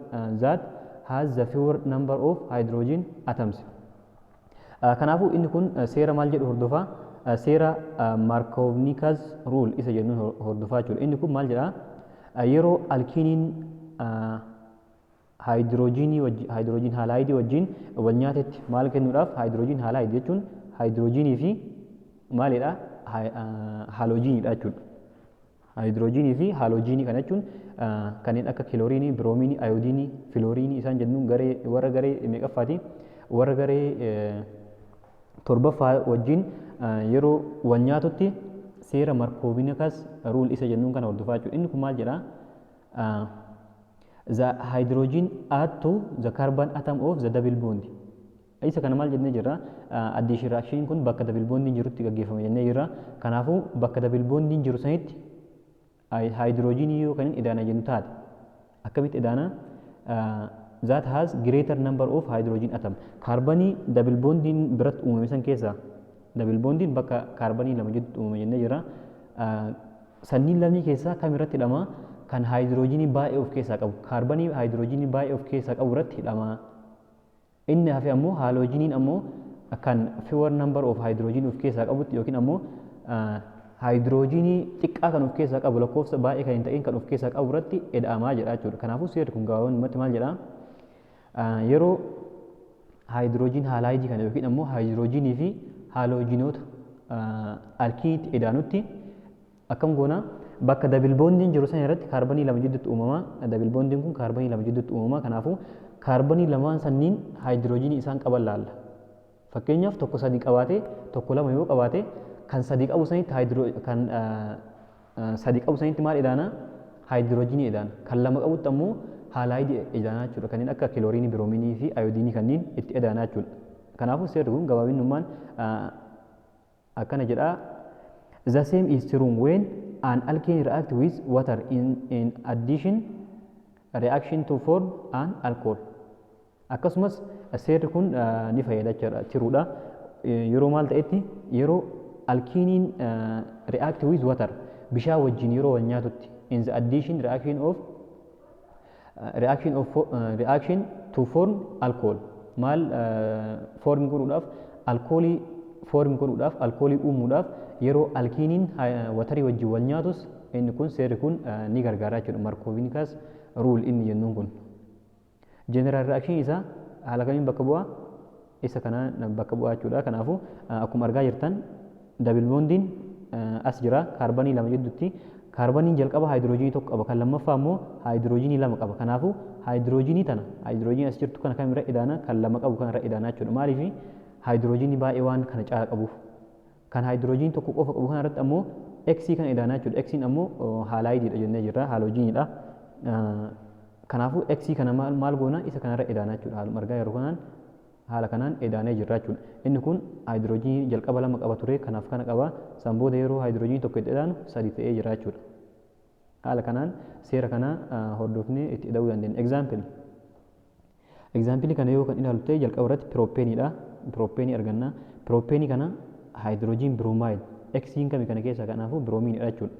that has the fewer number of hydrogen atoms. Kanaafuu inni kun seera maal jedhu hordofaa? Seera Markovnikov's rule isa jennuun hordofaa jechuudha. Inni kun maal jedhaa? Yeroo alkeeniin hydrogen halide wajjin wal nyaatetti maal kennuudhaaf? Hydrogen halide jechuun hydrogenii fi maalidha? Halogeniidha jechuudha. Hydrogenii fi halogenii kana jechuun kanneen akka kiloorinii, biroominii, ayoodiinii, filoorinii isaan jennuun warra garee meeqaffaati? Warra garee torbaffaa wajjin yeroo wal nyaatutti seera Markovnikov's rule isa jennuun kana hordofaa jechuudha. Inni kun maal jedhaa? The hydrogen add to the carbon atom of the double bond. Isa kana maal jennee jirra? Addition reaction kun bakka double bondiin jirutti gaggeeffama jennee jirra. Kanaafuu bakka double bondiin jiru sanitti hydrogenii yoo kan idaana jennu taate akkamitti idaana? That has greater number of hydrogen atom. Carbonii double bondiin biratti uumame san keessaa Double bondiin bakka kaarbanii lama jidduutti uumama jennee jira. Sanniin lamni keessaa kam irratti hidhama? Kan haayidroojinii baay'ee of keessaa qabu. Kaarbanii haayidroojinii baay'ee of keessaa qabu irratti hidhama. Inni hafe ammoo haaloojiniin ammoo kan fewer number of haayidroojinii of keessaa qabutti yookiin ammoo haayidroojinii xiqqaa kan of keessaa qabu lakkoofsa baay'ee kan hin ta'in kan of keessaa qabu irratti hidhamaa jedha jechuudha. Kanaafuu seerri kun gabaabumatti maal jedha? Yeroo haayidroojiin haalaayidii kana yookiin ammoo haayidroojinii fi haaloojinoota alkiiniitti hidhaanutti akkam goona bakka dabil boondiin jiru sana irratti kaarbanii lama jidduutti uumama. Dabil boondiin kun kaarbanii lama jidduutti uumama. Kanaafuu kaarbanii lamaan sanniin haayidroojinii isaan qaban laalla. Fakkeenyaaf tokko sadii qabaate tokko lama yoo qabaate kan sadii qabu sanitti kan sadii qabu sanitti maal hidhaana? Haayidroojinii hidhaana. Kan lama qabutti ammoo haalaayidii hidhaana jechuudha. Kanneen akka kiloorinii, biroominii fi ayoodiinii kanneen itti hidhaana jechuudha. Kanaafuu seerri kun gabaabinummaan akkana jedha. The same is true when an alkane react with water in addition reaction to form an alcohol. Akkasumas seerri kun ni fayyada jiruudha. Yeroo maal ta'etti yeroo alkiiniin react with water bishaan wajjin yeroo wal nyaatutti in the addition reaction to form alcohol maal form godhuudhaaf alkoolii form godhuudhaaf alkoolii uumuudhaaf yeroo alkiiniin watarii wajjin wal nyaatus inni kun seerri kun ni gargaara jechuudha. Markoovinikas rule inni jennuun kun general reaction isaa haala kamiin bakka bu'a? Isa kana bakka bu'aa jechuudha. Kanaafuu akkuma argaa jirtan dabil boondiin as jira kaarbanii lama jidduutti. Kaarbaniin jalqaba haayidroojinii tokko qaba. Kan lammaffaa immoo haayidroojinii lama qaba. Kanaafuu haayidroojinii tana haayidroojinii as jirtu kana kam irra hidhaana? Kan lama qabu kan irra hidhaana jechuudha. Maaliif haayidroojinii baay'ee waan kana caala qabuuf. Kan haayidroojinii tokko qofa qabu kana irratti ammoo X kan hidhaana jechuudha. X ammoo haalaayidiidha jennee jirra. Haaloojiniidha. Kanaafuu X kana maal goona? Isa kanarra hidhaana jechuudha. Haaluma argaa yeroo kanaan haala kanaan hidhaanee jirra jechuudha. Inni kun haayidroojinii jalqaba lama qaba ture. Kanaaf kana qaba. San booda yeroo haayidroojinii tokko itti hidhaanu sadii ta'ee jira jechuudha. Haala kanaan seera kana hordofnee itti hidhuu dandeenya. Example kana yoo kan ilaalu ta'e jalqaba irratti piroopeeniidha. Pirooppeenii arganna. Pirooppeenii kana haayidroojiin biroomaayid X'iin kami kana keessaa kanaafuu biroomiinidha jechuudha.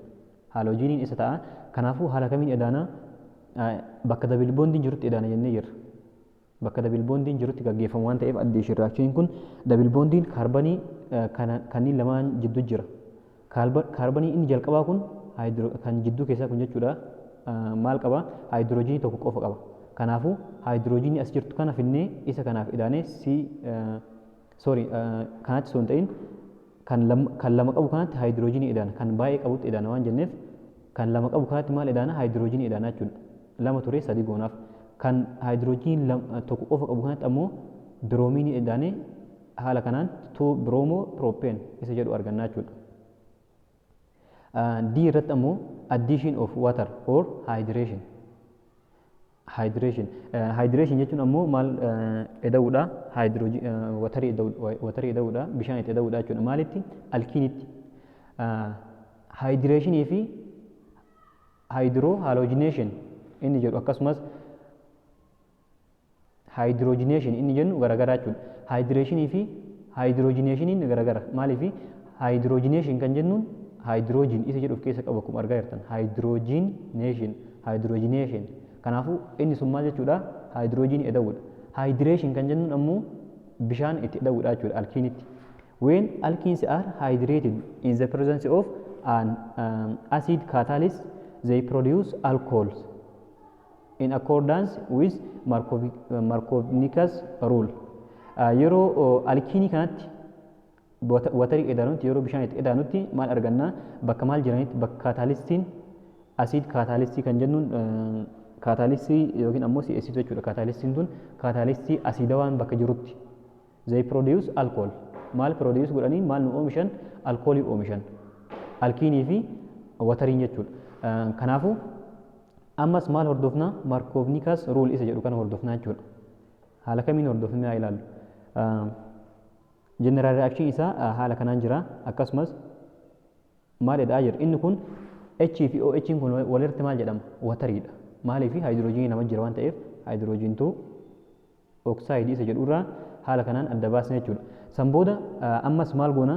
Haaloojiniin isa ta'a. Kanaafuu haala kamiin hidhaana? Bakka dabil boondiin jirutti hidhaana jennee jirra. Bakka dabil boondiin jirutti gaggeeffamu waan ta'eef addiishin reakshiiniin kun dabil boondiin kaarbanii kanneen lamaan jidduu jira. Kaarbanii inni jalqabaa kun kan jidduu keessaa kun jechuudha maal qaba? Haayidroojinii tokko qofa qaba. Kanaafuu haayidroojinii as jirtu kana finnee isa kanaaf hidhaanee kanatti osoo hin ta'in kan lama qabu kanatti haayidroojinii hidhaana. Kan baay'ee qabutti hidhaana waan jenneef kan lama qabu kanatti maal hidhaana? Haayidroojinii hidhaana jechuudha. Lama ture sadii goonaaf. Kan haayidroojinii tokko qofa qabu kanatti ammoo biroomiinii hidhaanee haala kanaan biroomoo piroopeen isa jedhu argannaa jechuudha. D irratti ammoo addition of water or hydration. Hydration jechuun ammoo maal eda'uudha? Watarii eda'uudha. Bishaan itti eda'uudha jechuudha. Maalitti? Alkiinitti. Hydrationii fi hydrohalogenation inni jedhu akkasumas hydrogenation inni jennu garagara jechuudha. Hydrationii fi hydrogenation inni garagara. Maaliif? Hydrogenation kan jennuun hydrogen isa jedhu of keessa qabu akkuma argaa jirtan. Hydrogenation. Kanaafuu inni sun maal jechuudha? Hydrogen eda'uudha. Hydration kan jennuun ammoo bishaan itti eda'uudha jechuudha alkiinitti. When alkenes are hydrated in the presence of an acid catalyst, they produce alcohols in accordance with Markovnikas rule. Yeroo alkiinii kanatti watarii edaanutti yeroo bishaan itti edaanutti maal arganna? Bakka maal jiranitti bakka kaataalistiin asiid kaataalistii kan jennuun kaataalistii yookiin ammoo CH2 jechuudha. Kaataalistiin tun kaataalistii asiidawaan bakka jirutti they produce alcohol. Maal produce godhanii maal nu oomishan? Alkoolii oomishan. Alkiinii fi watariin jechuudha. Kanaafuu ammas maal hordofna? Markovnikas rule isa jedhu kana hordofna jechuudha. Haala kamiin hordofnee haa ilaallu. General reaction isaa haala kanaan jira. Akkasumas maal jedhaa jira? Inni kun H fi OH kun walirratti maal jedhama? Watariidha. Maaliif? Haayidroojinii nama jira waan ta'eef haayidroojintuu oksaayiidii isa jedhu irraa haala kanaan adda baasne jechuudha. San booda ammas maal goona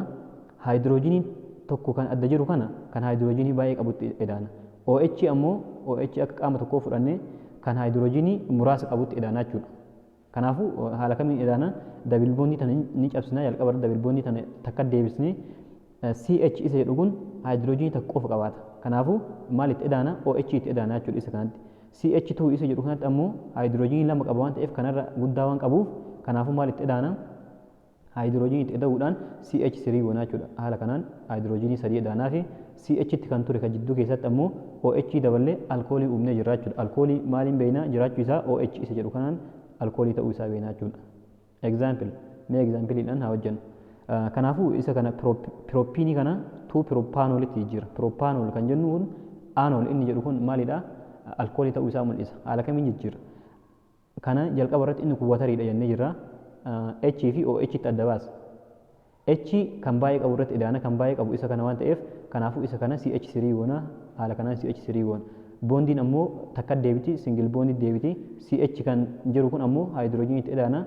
haayidroojiniin tokko kan adda jiru kana kan haayidroojinii baay'ee qabutti edaana. OH ammoo OH akka qaama tokkoo fudhannee kan haayidroojinii muraasa qabutti edaanaa jechuudha. Kanaafuu haala kamiin edaana dabil boondii tana ni cabsinaa jalqaba dabil boondii tana takka deebisnee CH isa jedhu kun haayidroojinii takka qofa qabaata. Kanaafuu maal itti edaana OH itti edaanaa jechuudha isa kanatti. CH2 isa jedhu kanatti ammoo haayidroojinii lama qaba waan ta'eef kanarra guddaa waan qabuuf kanaafuu maal itti edaana haayidroojinii itti eda'uudhaan CH3 goonaa jechuudha. Haala kanaan haayidroojinii sadii edaanaa fi CH itti kan ture kan jidduu keessatti ammoo OH daballee alkoolii uumnee jirra jechuudha. Alkoolii maaliin beeknaa jiraachuu isaa OH isa jedhu kanaan alkoolii ta'uu isaa beeknaa jechuudha. Example mee exampleidhaan haa hojjennu. Kanaafuu isa kana pirooppiinii kana 2 pirooppaanoolitti jijjiira. Pirooppaanool kan jennu kun aanool inni jedhu kun maalidha? Alkoolii ta'uu isaa mul'isa. Haala kamiin jijjiira? Kana jalqaba irratti inni kun watariidha jennee jirra. H fi OH itti adda baasa. H kan baay'ee qabu irratti edaana kan baay'ee qabu isa kana waan ta'eef kanaafuu isa kana CH3 goona haala kanaan CH3 goona. Boondiin ammoo takka deebiti singil boondii deebiti CH kan jiru kun ammoo haayidroojinii itti edaana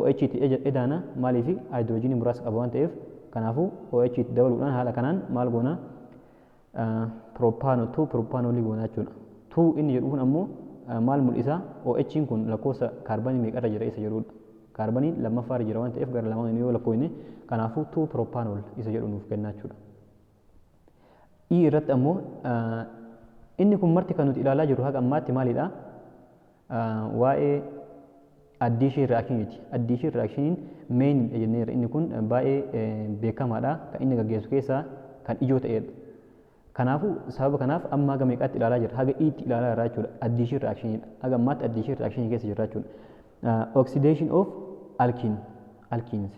OH itti edaana maaliif haayidroojinii muraasa qaba waan ta'eef kanaafuu OH itti dabaluudhaan haala kanaan maal goona pirooppaanoo 2 pirooppaanoolii goona jechuudha. 2 inni jedhu kun ammoo maal mul'isa OH kun lakkoofsa kaarbanii meeqarra jira isa jedhudha. Kaarbaniin lammaffaarra jira waan ta'eef gara lamaan yoo lakkoofne kanaafuu 2 pirooppaanool isa jedhu nuuf kenna jechuudha. E irratti ammoo inni kun marti kan nuti ilaalaa jirru haga ammaatti maalidha? Waa'ee addiishin reaakshiniiti. Addiishin reaakshiniin meen jenneerra inni kun baay'ee beekamaadha kan inni gaggeessu keessaa kan ijoo ta'edha. Kanaafuu sababa kanaaf amma haga meeqaatti ilaalaa jirra? Haga E'tti ilaalaa jirra jechuudha. Addiishin reaakshiniidha. Haga ammaatti addiishin reakshinii keessa jirra jechuudha. Oxidation of alkenes.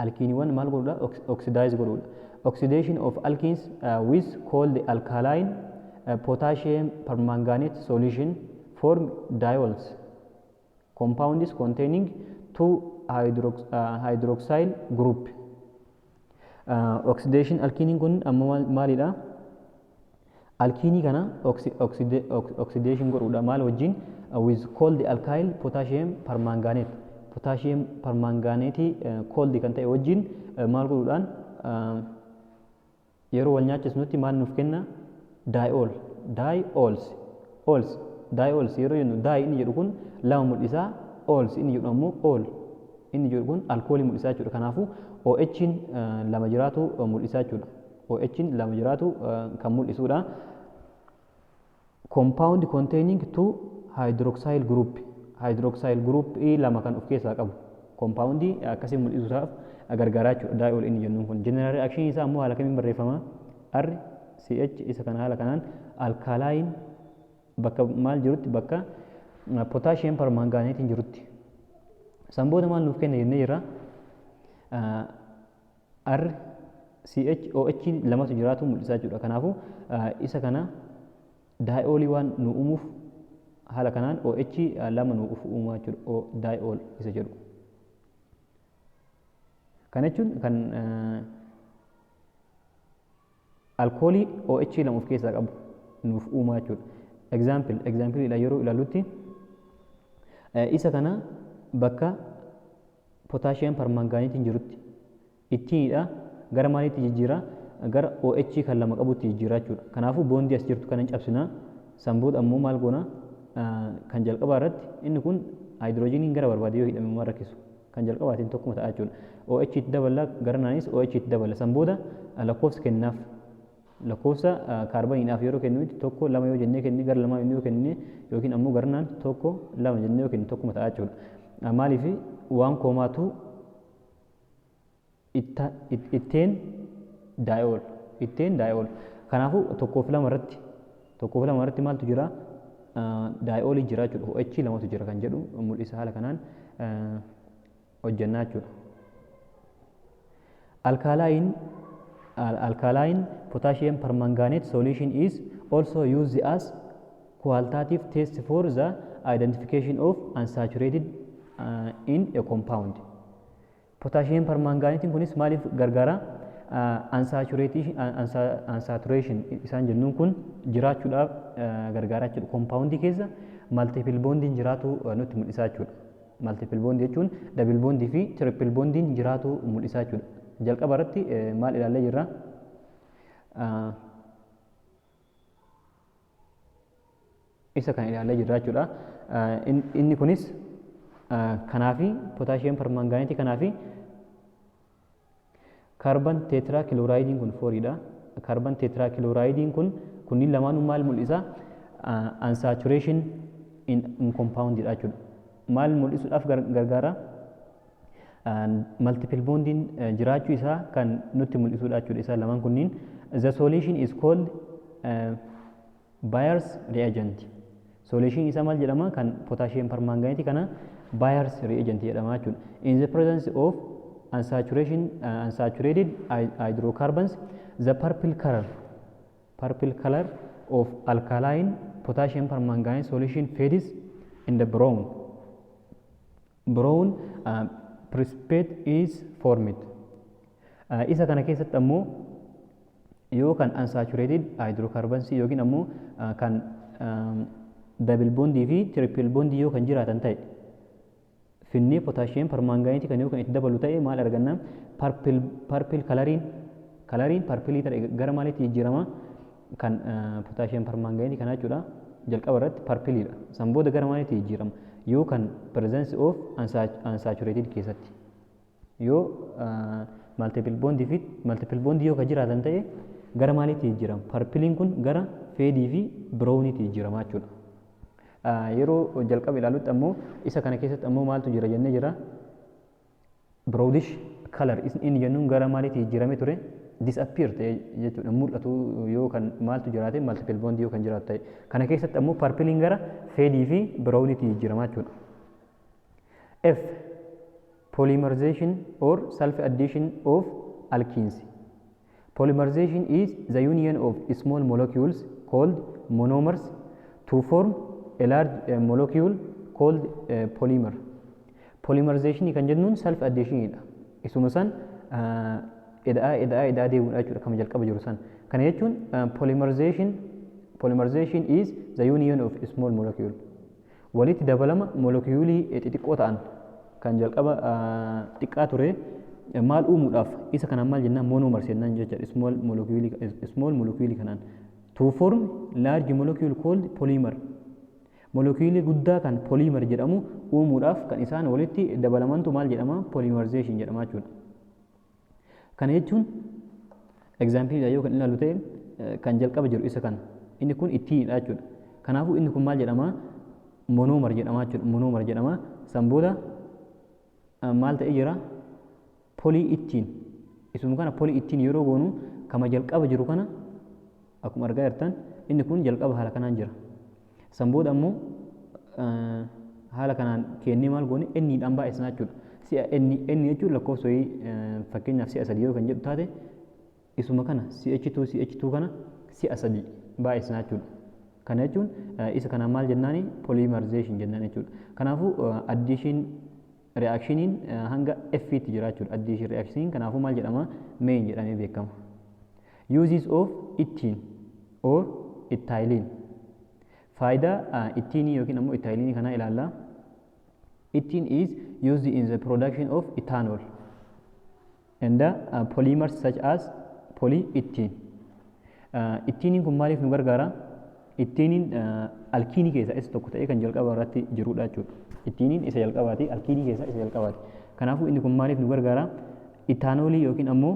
Alkeeniiwwan maal godhudha? Oxidize godhudha. Oxidation of alkenes with cold alkaline potassium permanganate solution form diols compounds containing 2 hydroxyl group. Oxidation alkeeniin kun ammoo maalidha? Alkeenii kana oxidation godhudha maal wajjin with cold alkyl potassium permanganate. Potassium permanganate cold kan ta'e wajjin maal godhuudhaan yeroo wal nyaachisnutti maal nuuf kenna? Diols yeroo jennu di inni jedhu kun lama mul'isaa ols inni jedhu ammoo ol inni jedhu kun alkoolii mul'isaa jechuudha. Kanaafuu OH'n lama jiraatu mul'isaa jechuudha. OH'n lama jiraatu kan mul'isuudha. Compound containing 2 hydroxyl group. Hydroxyl group lama kan of keessaa qabu. Compound akkasii mul'isuudhaaf gargaaraa jechuudha. Diol inni jennuun kun general reaction isaa ammoo haala kamiin barreeffama? RCH isa kana haala kanaan alkaline bakka maal jirutti bakka potassium permanganate jirutti. San booda maal nuuf kenna jennee jirra? RCH OH lamatu jiraatu mul'isaa jechuudha. Kanaafuu isa kana diolii waan nu uumuuf haala kanaan OH lama nu uumaa jechuudha. Diol isa jedhu. Kana jechuun kan alkoolii OH lama of keessaa qabu nuuf uumaa jechuudha. Example yeroo ilaallutti isa kana bakka potassium permanganate jirutti ittiinidha gara maaliitti jijjiira? Gara OH kan lama qabutti jijjiira jechuudha. Kanaafuu boondii as jirtu kana hin cabsinaa. San booda ammoo maal goona? Kan jalqabaa irratti inni kun haayidroojiniin gara barbaade yoo hidhame waan rakkisu. Kan jalqabaatiin tokkuma ta'a jechuudha. OH itti dabala gara naanis OH itti dabala. San booda lakkoofsa kennaaf. Lakkoofsa kaarbaniidhaaf yeroo kennuutti tokko lama yoo jennee kennee gara lamaa yoo kennee yookiin ammoo gara naan tokko lama jennee yoo kennee tokkuma ta'a jechuudha. Maaliif waan koomaatu itteen diol. Kanaafuu tokkoof lama irratti maaltu jira? Diolii jira jechuudha. OH lamatu jira kan jedhu mul'isa haala kanaan hojjannaa jechuudha. Alkaline potassium permanganate solution is also used as qualitative test for the identification of unsaturated in a compound. Potassium permanganate kunis maaliif gargaara? Unsaturation isaan jennuun kun jiraachuudhaaf gargaaraa jechuudha. Compoundii keessa multiple bondiin jiraatu nutti mul'isaa jechuudha. Multiple bond jechuun double bondii fi triple bondiin jiraatu mul'isaa jechuudha. Jalqaba irratti maal ilaallee jirra? Isa kan ilaallee jirra jechuudha. Inni kunis kanaafi potaasiyeem permanganeetii kanaafi kaarban teetraa kiloraayidiin kun 4dha. Kaarban teetraa kiloraayidiin kun kunniin lamaanuu maal mul'isa? Unsaturation in compoundidha jechuudha. Maal mul'isuudhaaf gargaara? Multiple bondiin jiraachuu isaa kan nutti mul'isudha jechuudha. Isaan lamaan kunniin the solution is called Bayer's reagent. Solution isa maal jedhama? Kan potassium permanganate kana Bayer's reagent jedhama jechuudha. In the presence of unsaturated hydrocarbons, the purple color of alkaline potassium permanganate solution fades in the brown precipitate is formed. Isa kana keessatti ammoo yoo kan unsaturated hydrocarbons yookiin ammoo kan double bondii fi triple bondii yoo kan jiraatan ta'e finnee potassium permanganate kan yoo kan itti dabalu ta'e maal arganna? Purple coloriin purple ta'e gara maaliitti jijjiirama? Kan potassium permanganate kana jechuudha. Jalqaba irratti purpleedha. San booda gara maaliitti jijjiirama? Yoo kan presence of unsaturated keessatti yoo multiple bondii yoo kan jiraatan ta'e gara maaliitti jijjiirama? Purplein kun gara fadii fi brown'itti jijjiirama jechuudha. Yeroo jalqaba ilaalutti ammoo isa kana keessatti ammoo maaltu jira jennee jira? Brownish color inni jennuun gara maaliitti jijjiirame ture? Disappear ta'e jechuudha. Mul'atu yoo kan maaltu jiraate multiple bondii yoo kan jiraatu ta'e. Kana keessatti ammoo purplein gara fadii fi brown'itti jijjiirama jechuudha. F. Polymerization or self addition of alkenes. Polymerization is the union of small molecules called monomers to form a large molecule called polymer. Polymerization kan jennuun self addition dha. Isuma san edaa deemuudha jechuudha kan jalqaba jiru san. Kana jechuun polymerization is the union of small molecule. Walitti dabalama molecuulii xixiqqoo ta'an kan jalqaba xiqqaa ture maal uumuudhaaf isa kanaan maal jennaan? Monomers jennaan jechuudha. Small molecule kanaan to form large molecule called polymer. Molecuulii guddaa kan polymer jedhamu uumuudhaaf kan isaan walitti dabalamantu maal jedhama? Polymerization jedhama jechuudha. Kana jechuun example yoo kan ilaalu ta'e kan jalqaba jiru isa kana. Inni kun ittiinidha jechuudha. Kanaafuu inni kun maal jedhama? Monomer jedhama jechuudha. Monomer jedhama. San booda maal ta'e jira? Polyethyl. Isuma kana polyethyl yeroo goonu kama jalqaba jiru kana akkuma argaa jirtan inni kun jalqaba haala kanaan jira. San booda ammoo haala kanaan kennee maal goone N-dhaan baay'isna jechuudha. Si'a N jechuun lakkoofsa fakkeenyaaf si'a 3 yoo kan jedhu taate isuma kana CH2 kana si'a 3 baay'isna jechuudha. Kana jechuun isa kana maal jennaani? Polymerization jennaan jechuudha. Kanaafuu addition reactioniin hanga F-tti jira jechuudha. Addition reactioniin kanaafuu maal jedhama? Main jedhamee beekama. Uses of ethene or ethylene. Faayidaa ethene yookiin ammoo ethylene kana ilaalla. Ethene is used in the production of ethanol and polymers such as polyethylene. Ethene kun maaliif nu gargaara? Ethene alkiinii keessaa isa tokko ta'ee kan jalqaba irratti jirudha jechuudha. Ethene isa jalqabaati, alkiinii keessaa isa jalqabaati. Kanaafuu inni kun maaliif nu gargaara? Ethanolii yookiin ammoo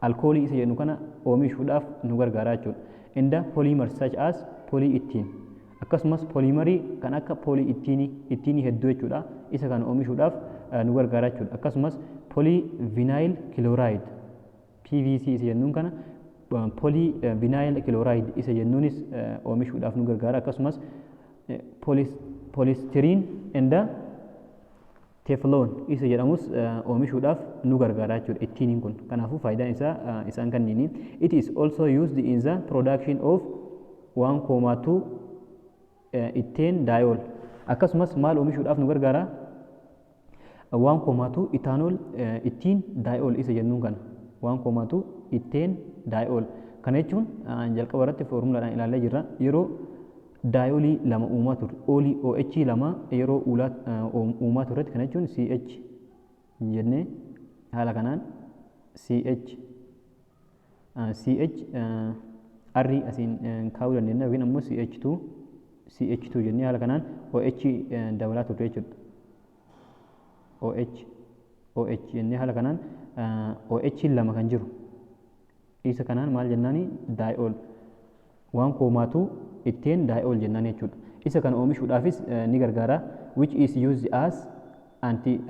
alkoolii isa jennu kana oomishuudhaaf nu gargaara jechuudha. And polymers such as polyethylene. Akkasumas poolimarii kan akka pooliittiinii hedduu jechuudha. Isa kan oomishuudhaaf nu gargaara jechuudha. Akkasumas poolivinyl chloride PVC isa jennuun kana poolivinyl chloride isa jennuunis oomishuudhaaf nu gargaara. Akkasumas polystyrene and teflon isa jedhamus oomishuudhaaf nu gargaara jechuudha ittiiniin kun. Kanaafuu faayidaan isaa isaan kanniini. It is also used in the production of 1,2 ethane diol. Akkasumas maal oomishuudhaaf nu gargaara? 1,2 ethanol ethene diol isa jennuun kana. 1,2 ethane diol. Kana jechuun jalqaba irratti foormulaadhaan ilaallee jirra. Yeroo daayolii lama uumaa ture. Olii OH lama yeroo uumaa turetti kana jechuun CH jennee haala kanaan CH arrii asiin kaa'uu dandeenya yookiin ammoo CH2 jennee haala kanaan OH dabalaa turte jechuudha. OH jennee haala kanaan OH lama kan jiru isa kanaan maal jennaani daayol waan koomaatu ittiin daayol jennaan jechuudha. Isa kana oomishuudhaafis ni gargaara, which is used as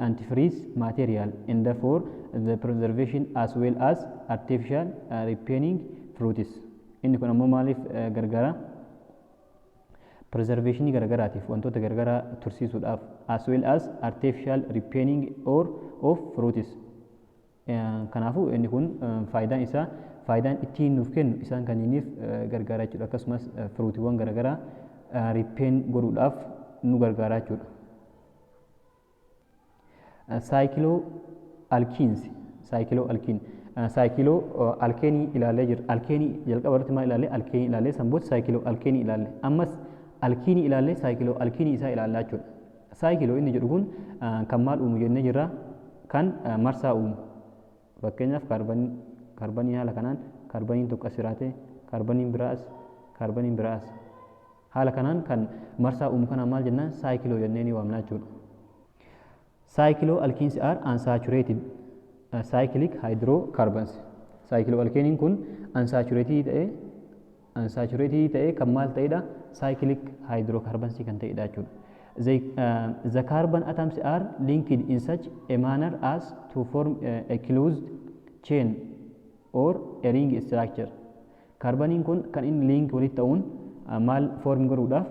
antifreeze material and for the preservation as well as artificial ripening fruits. Inni kun ammoo maaliif gargaara? Preservation gargaraatiif wantoota gargaraa tursiisuudhaaf as well as artificial ripening of fruits. Kanaafuu inni kun faayidaan ittiin nuuf kennu isaan kanniiniif gargaara jechuudha. Akkasumas fruutiiwwan garagaraa ripeen godhuudhaaf nu gargaara jechuudha. Saayikiloo alkeenii ilaalee jira. Alkeenii jalqaba irratti maal ilaalle? Alkeenii ilaalle sanboota saayikiloo alkeenii ilaalle. Ammas alkiinii ilaalle saayikiloo alkiinii isaa ilaallaa jechuudha. Saayikiloo inni jedhu kun kan maal uumu jennee jirra? Kan marsaa uumu. Fakkeenyaaf kaarbanii haala kanaan kaarbaniin tokko as jiraate kaarbaniin biraas haala kanaan kan marsaa uumu kana maal jennaan? Saayikiloo jennee ni waamna jechuudha. Cyclo alkenes are unsaturated cyclic hydrocarbons. Cyclo alkeeniin kun unsaturated ta'ee kan maal ta'edha? Cyclic hydrocarbons kan ta'edha jechuudha. The carbon atoms are linked in such a manner as to form a closed chain or a ring structure. Carboniin kun kan inni link walitti ta'uun maal form godhuudhaaf?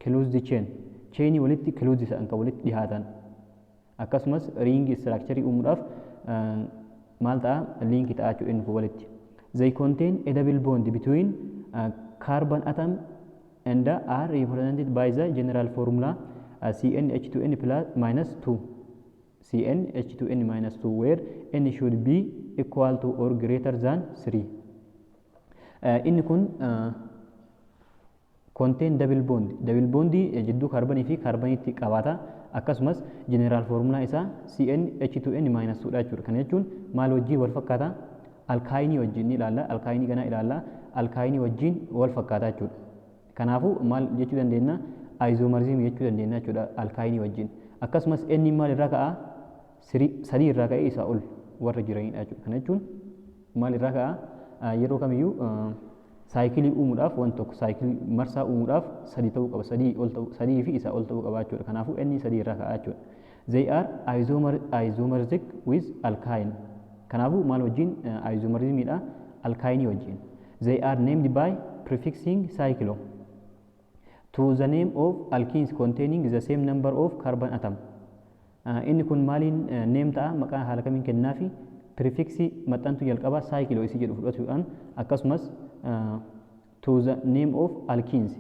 Closed chain walitti closed ta'an kan walitti dhihaatan. Akkasumas ring structure uumuudhaaf maal ta'a? Link ta'a jechuudha inni kun walitti. They contain a double bond between carbon atom and are represented by the general formula CnH2n minus 2. CnH2n minus 2 where n should be equal to or greater than 3. Inni kun contain double bond jidduu kaarbanii fi kaarbaniitti qabaata. Akkasumas general formula isaa CnH2n minus 2 dha jechuudha. Kana jechuun maal wajjin wal fakkaata? Alkaayinii wajjin ni ilaalla. Alkaayinii ganaa ilaalla. Alkaayinii wajjin wal fakkaata jechuudha. Kanaafuu maal jechuu dandeenya? Isomerism jechuu dandeenya jechuudha alkaayinii wajjin. Akkasumas inni maal irraa ka'a? 3 irraa ka'ee isaa ol warra jiranidha jechuudha. Kana jechuun maal irraa ka'a? Yeroo kamiyyuu saayikilii uumuudhaaf waan tokko saayikilii marsaa uumuudhaaf 3 ta'uu qaba. 3 fi isaa ol ta'uu qaba jechuudha. Kanaafuu inni 3 irraa ka'a jechuudha. They are isomeric with alkyne. Kanaafuu maal wajjin isomerismidha? Alkaayinii wajjin. They are named by prefixing cyclo to the name of alkenes containing the same number of carbon atom. Inni kun maaliin name ta'a? Maqaa haala kamiin kennaafi? Prefixii maxxantuu jalqabaa cyclo isii jedhu fudhatuudhaan akkasumas to the name of alkenes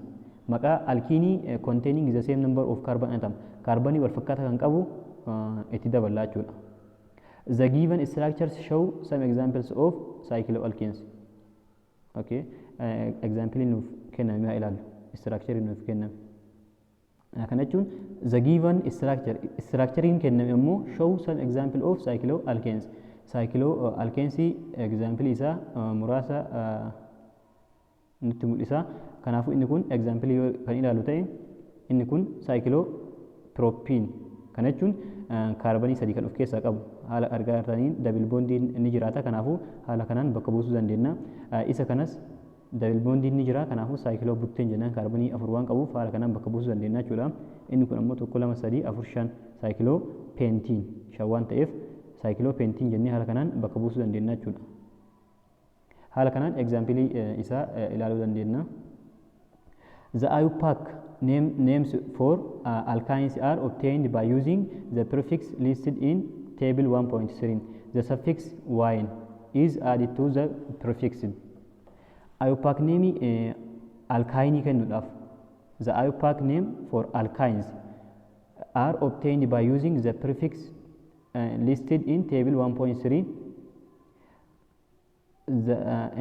maqaa alkiinii containing the same number of carbon atom kaarbanii wal fakkaataa kan qabu itti daballaa jechuudha. The given structures show some examples of cycloalkenes. Okay, example nuuf kenname haa ilaallu. Structure nuuf kenname. Kana jechuun the given structurein kenname immoo show some example of cycloalkenes. Cycloalkenes example isaa muraasa nutti mul'isa. Kanaafuu inni kun example yoo kan ilaalu ta'e inni kun cyclopropene. Kana jechuun kaarbanii 3 kan of keessaa qabu. Haala argaa jirtaniin double bondiin ni jiraata. Kanaafuu haala kanaan bakka buusuu dandeenya. Isa kanas double bondiin ni jira. Kanaafuu cyclobutane jennaan kaarbanii 4 waan qabuuf haala kanaan bakka buusuu dandeenya jechuudha. Inni kun ammoo 1 2 3 4 5 cyclopentene 5 waan ta'eef cyclopentene jennee haala kanaan bakka buusuu dandeenya jechuudha. Haala kanaan example isaa ilaaluu dandeenya. The IUPAC names for alkynes are obtained by using the prefix listed in table 1.3. The suffix -yne is added to the prefix. IUPAC name alkyne kennuudhaaf. The IUPAC name for alkynes are obtained by using the prefix listed in table 1.3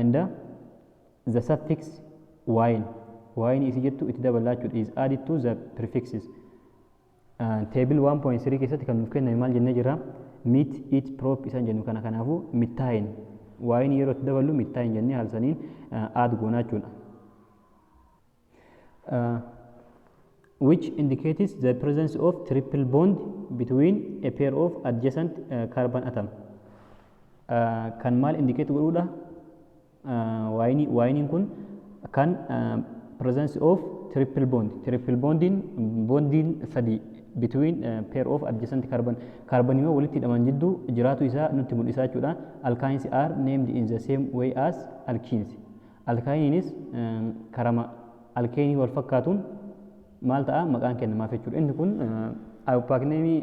and the suffix -yne. waa'een isii jettu itti dabalaa jechuudha. Is added to the prefixes. Table 1.3 keessatti kan nuuf kenname maal jennee jira? Meet, eat, prop isaan jennu kana. Kanaafuu mittaayin waa'een yeroo itti daballu mittaayin jennee haala saniin add goonaa jechuudha. Which indicates the presence of triple bond between a pair of adjacent carbon atom. Kan maal indicate godhuudha? Waa'iniin kun kan presence of triple bond. Triple bondiin sadi between pair of adjacent carboniiwwan walitti hidhaman jidduu jiraatu isaa nutti mul'isaa jechuudha. Alkynes are named in the same way as alkenes. Alkyniinis karama alkeenii wal fakkaatuun maal ta'a maqaan kennamaaf jechuudha. Inni kun ayopaakneemii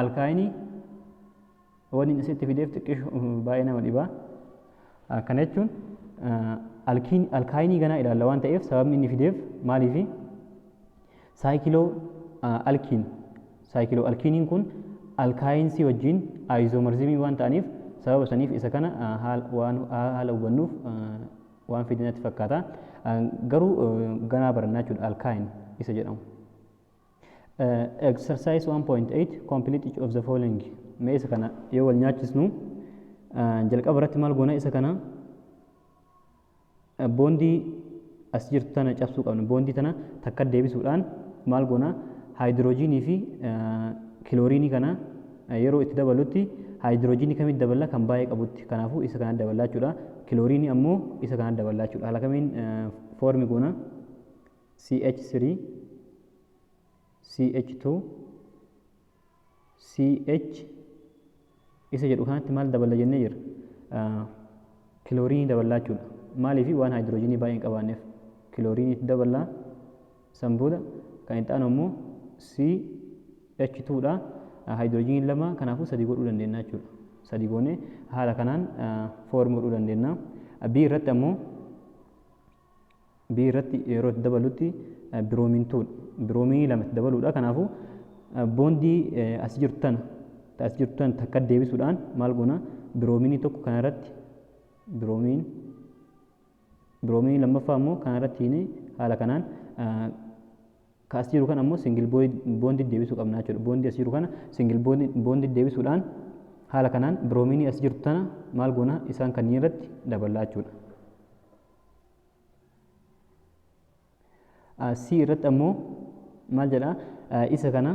alkaayinii waan inni asitti fideef xiqqoo baay'ee nama dhibaa. Kana jechuun alkaayinii ganaa ilaalla waan ta'eef sababni inni fideef maaliifi saayikiloo alkiiniin kun alkaayinsii wajjin aayizomarzimii waan ta'aniif sababa saniif isa kana haala hubannuuf waan fidinatti fakkaata. Garuu ganaa barannaa jechuudha alkaayin isa jedhamu. Exercise 1.8 complete each of the following. Mee isa kana yoo wal nyaachisnu jalqaba irratti maal goona isa kana boondii as jirtu tana cabsuu qabna. Boondii tana takka deebisuudhaan maal goona haayidroojiinii fi kilooriinii kana yeroo itti dabalutti haayidroojiinii kamitti daballa kan baay'ee qabutti. Kanaafuu isa kana daballaa jechuudha. Kilooriinii ammoo isa kana daballaa jechuudha. Haala kamiin foormi goona CH3 CH2 CH isa jedhu kanatti maal daballa jennee jira? Kilooriinii daballaa jechuudha. Maaliif waan haayidroojiinii baay'ee hin qabaanneef kilooriinii daballaa. San booda kan itti aanu ammoo CH2 dha. Haayidroojiinii lama kanaafuu sadii godhuu dandeenya jechuudha. Sadii goonee haala kanaan foormi godhuu dandeenya. B irratti ammoo yeroo itti dabalutti biroomiintuudha. Biroominii lama itti dabaluudha. Kanaafuu boondii as jirtu tana takka deebisuudhaan maal goona biroominii tokko kanarratti biroominii lammaffaa ammoo kanarratti haala kanaan ka as jiru kana ammoo singil boondii deebisuu qabna jechuudha. Boondii as jiru kana singil boondii deebisuudhaan haala kanaan biroominii as jirtu tana maal goona isaan kanneen irratti daballaa jechuudha. C irratti ammoo maal jedha isa kana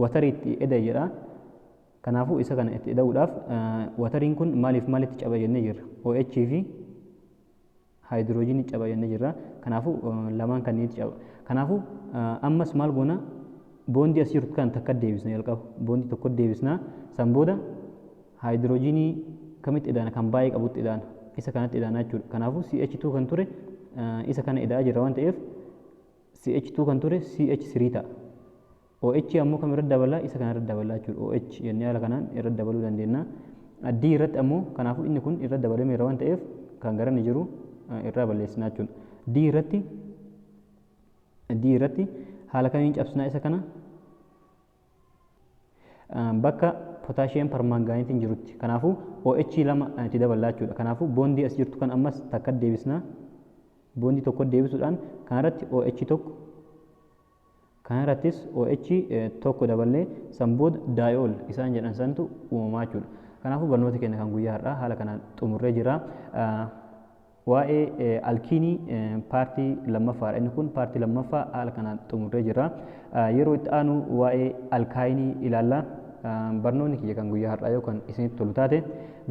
watarii itti eda jedha. Kanaafuu isa kana itti eda'uudhaaf watariin kun maalitti caba jennee jirra? OH fi haayidroojiinii caba jennee jirra. Kanaafuu lamaan kanneenitti caba. Kanaafuu ammas maal goona boondii as jirtu kan takka deebisna jalqaba. Boondii tokko deebisna. San booda haayidroojiinii kamitti edaana? Kan baay'ee qabutti edaana. Isa kanatti edaana jechuudha. Kanaafuu CH2 kan ture isa kana edaa jirra waan ta'eef CH2 kan ture CH3 ta'a. OH ammoo kam irratti dabala? Isa kana irratti dabala jechuudha. OH jennee haala kanaan irratti dabaluu dandeenya. D irratti ammoo kanaafuu inni kun irratti dabalameera waan ta'eef kan gara ni jiru irraa balleessinaa jechuudha. D irratti haala kamiin cabsinaa isa kana? Bakka potaashiyeem parmaangaaneetiin jirutti. Kanaafuu OH lama itti dabalaa jechuudha. Kanaafuu boondii as jirtu kan ammas takka deebisnaa. Boondii tokko deebisuudhaan kanarratti OH tokko kanarrattis OH tokko daballee san booda daayool isaan jedhan santu uumamaa jechuudha. Kanaafuu barnoota keenya kan guyyaa har'aa haala kanaan xumurree jira. Waa'ee alkiinii paartii lammaffaadha. Inni kun paartii lammaffaa haala kanaan xumurree jira. Yeroo itti aanu waa'ee alkaayinii ilaalla. Barnoonni kiyya kan guyyaa har'aa yookaan isinitti tolu taate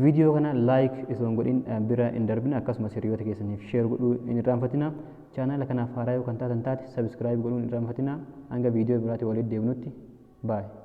viidiyoo kana laayik osoo hin godhin bira hin darbina. Akkasumas hiriyoota keessaniif sheer godhuu hin irraanfatina. Chaanaala kanaaf haaraa yookaan taatan taate sabiskiraayib godhuu hin irraanfatina. Hanga viidiyoo biraatti walitti deebinutti baay'ee.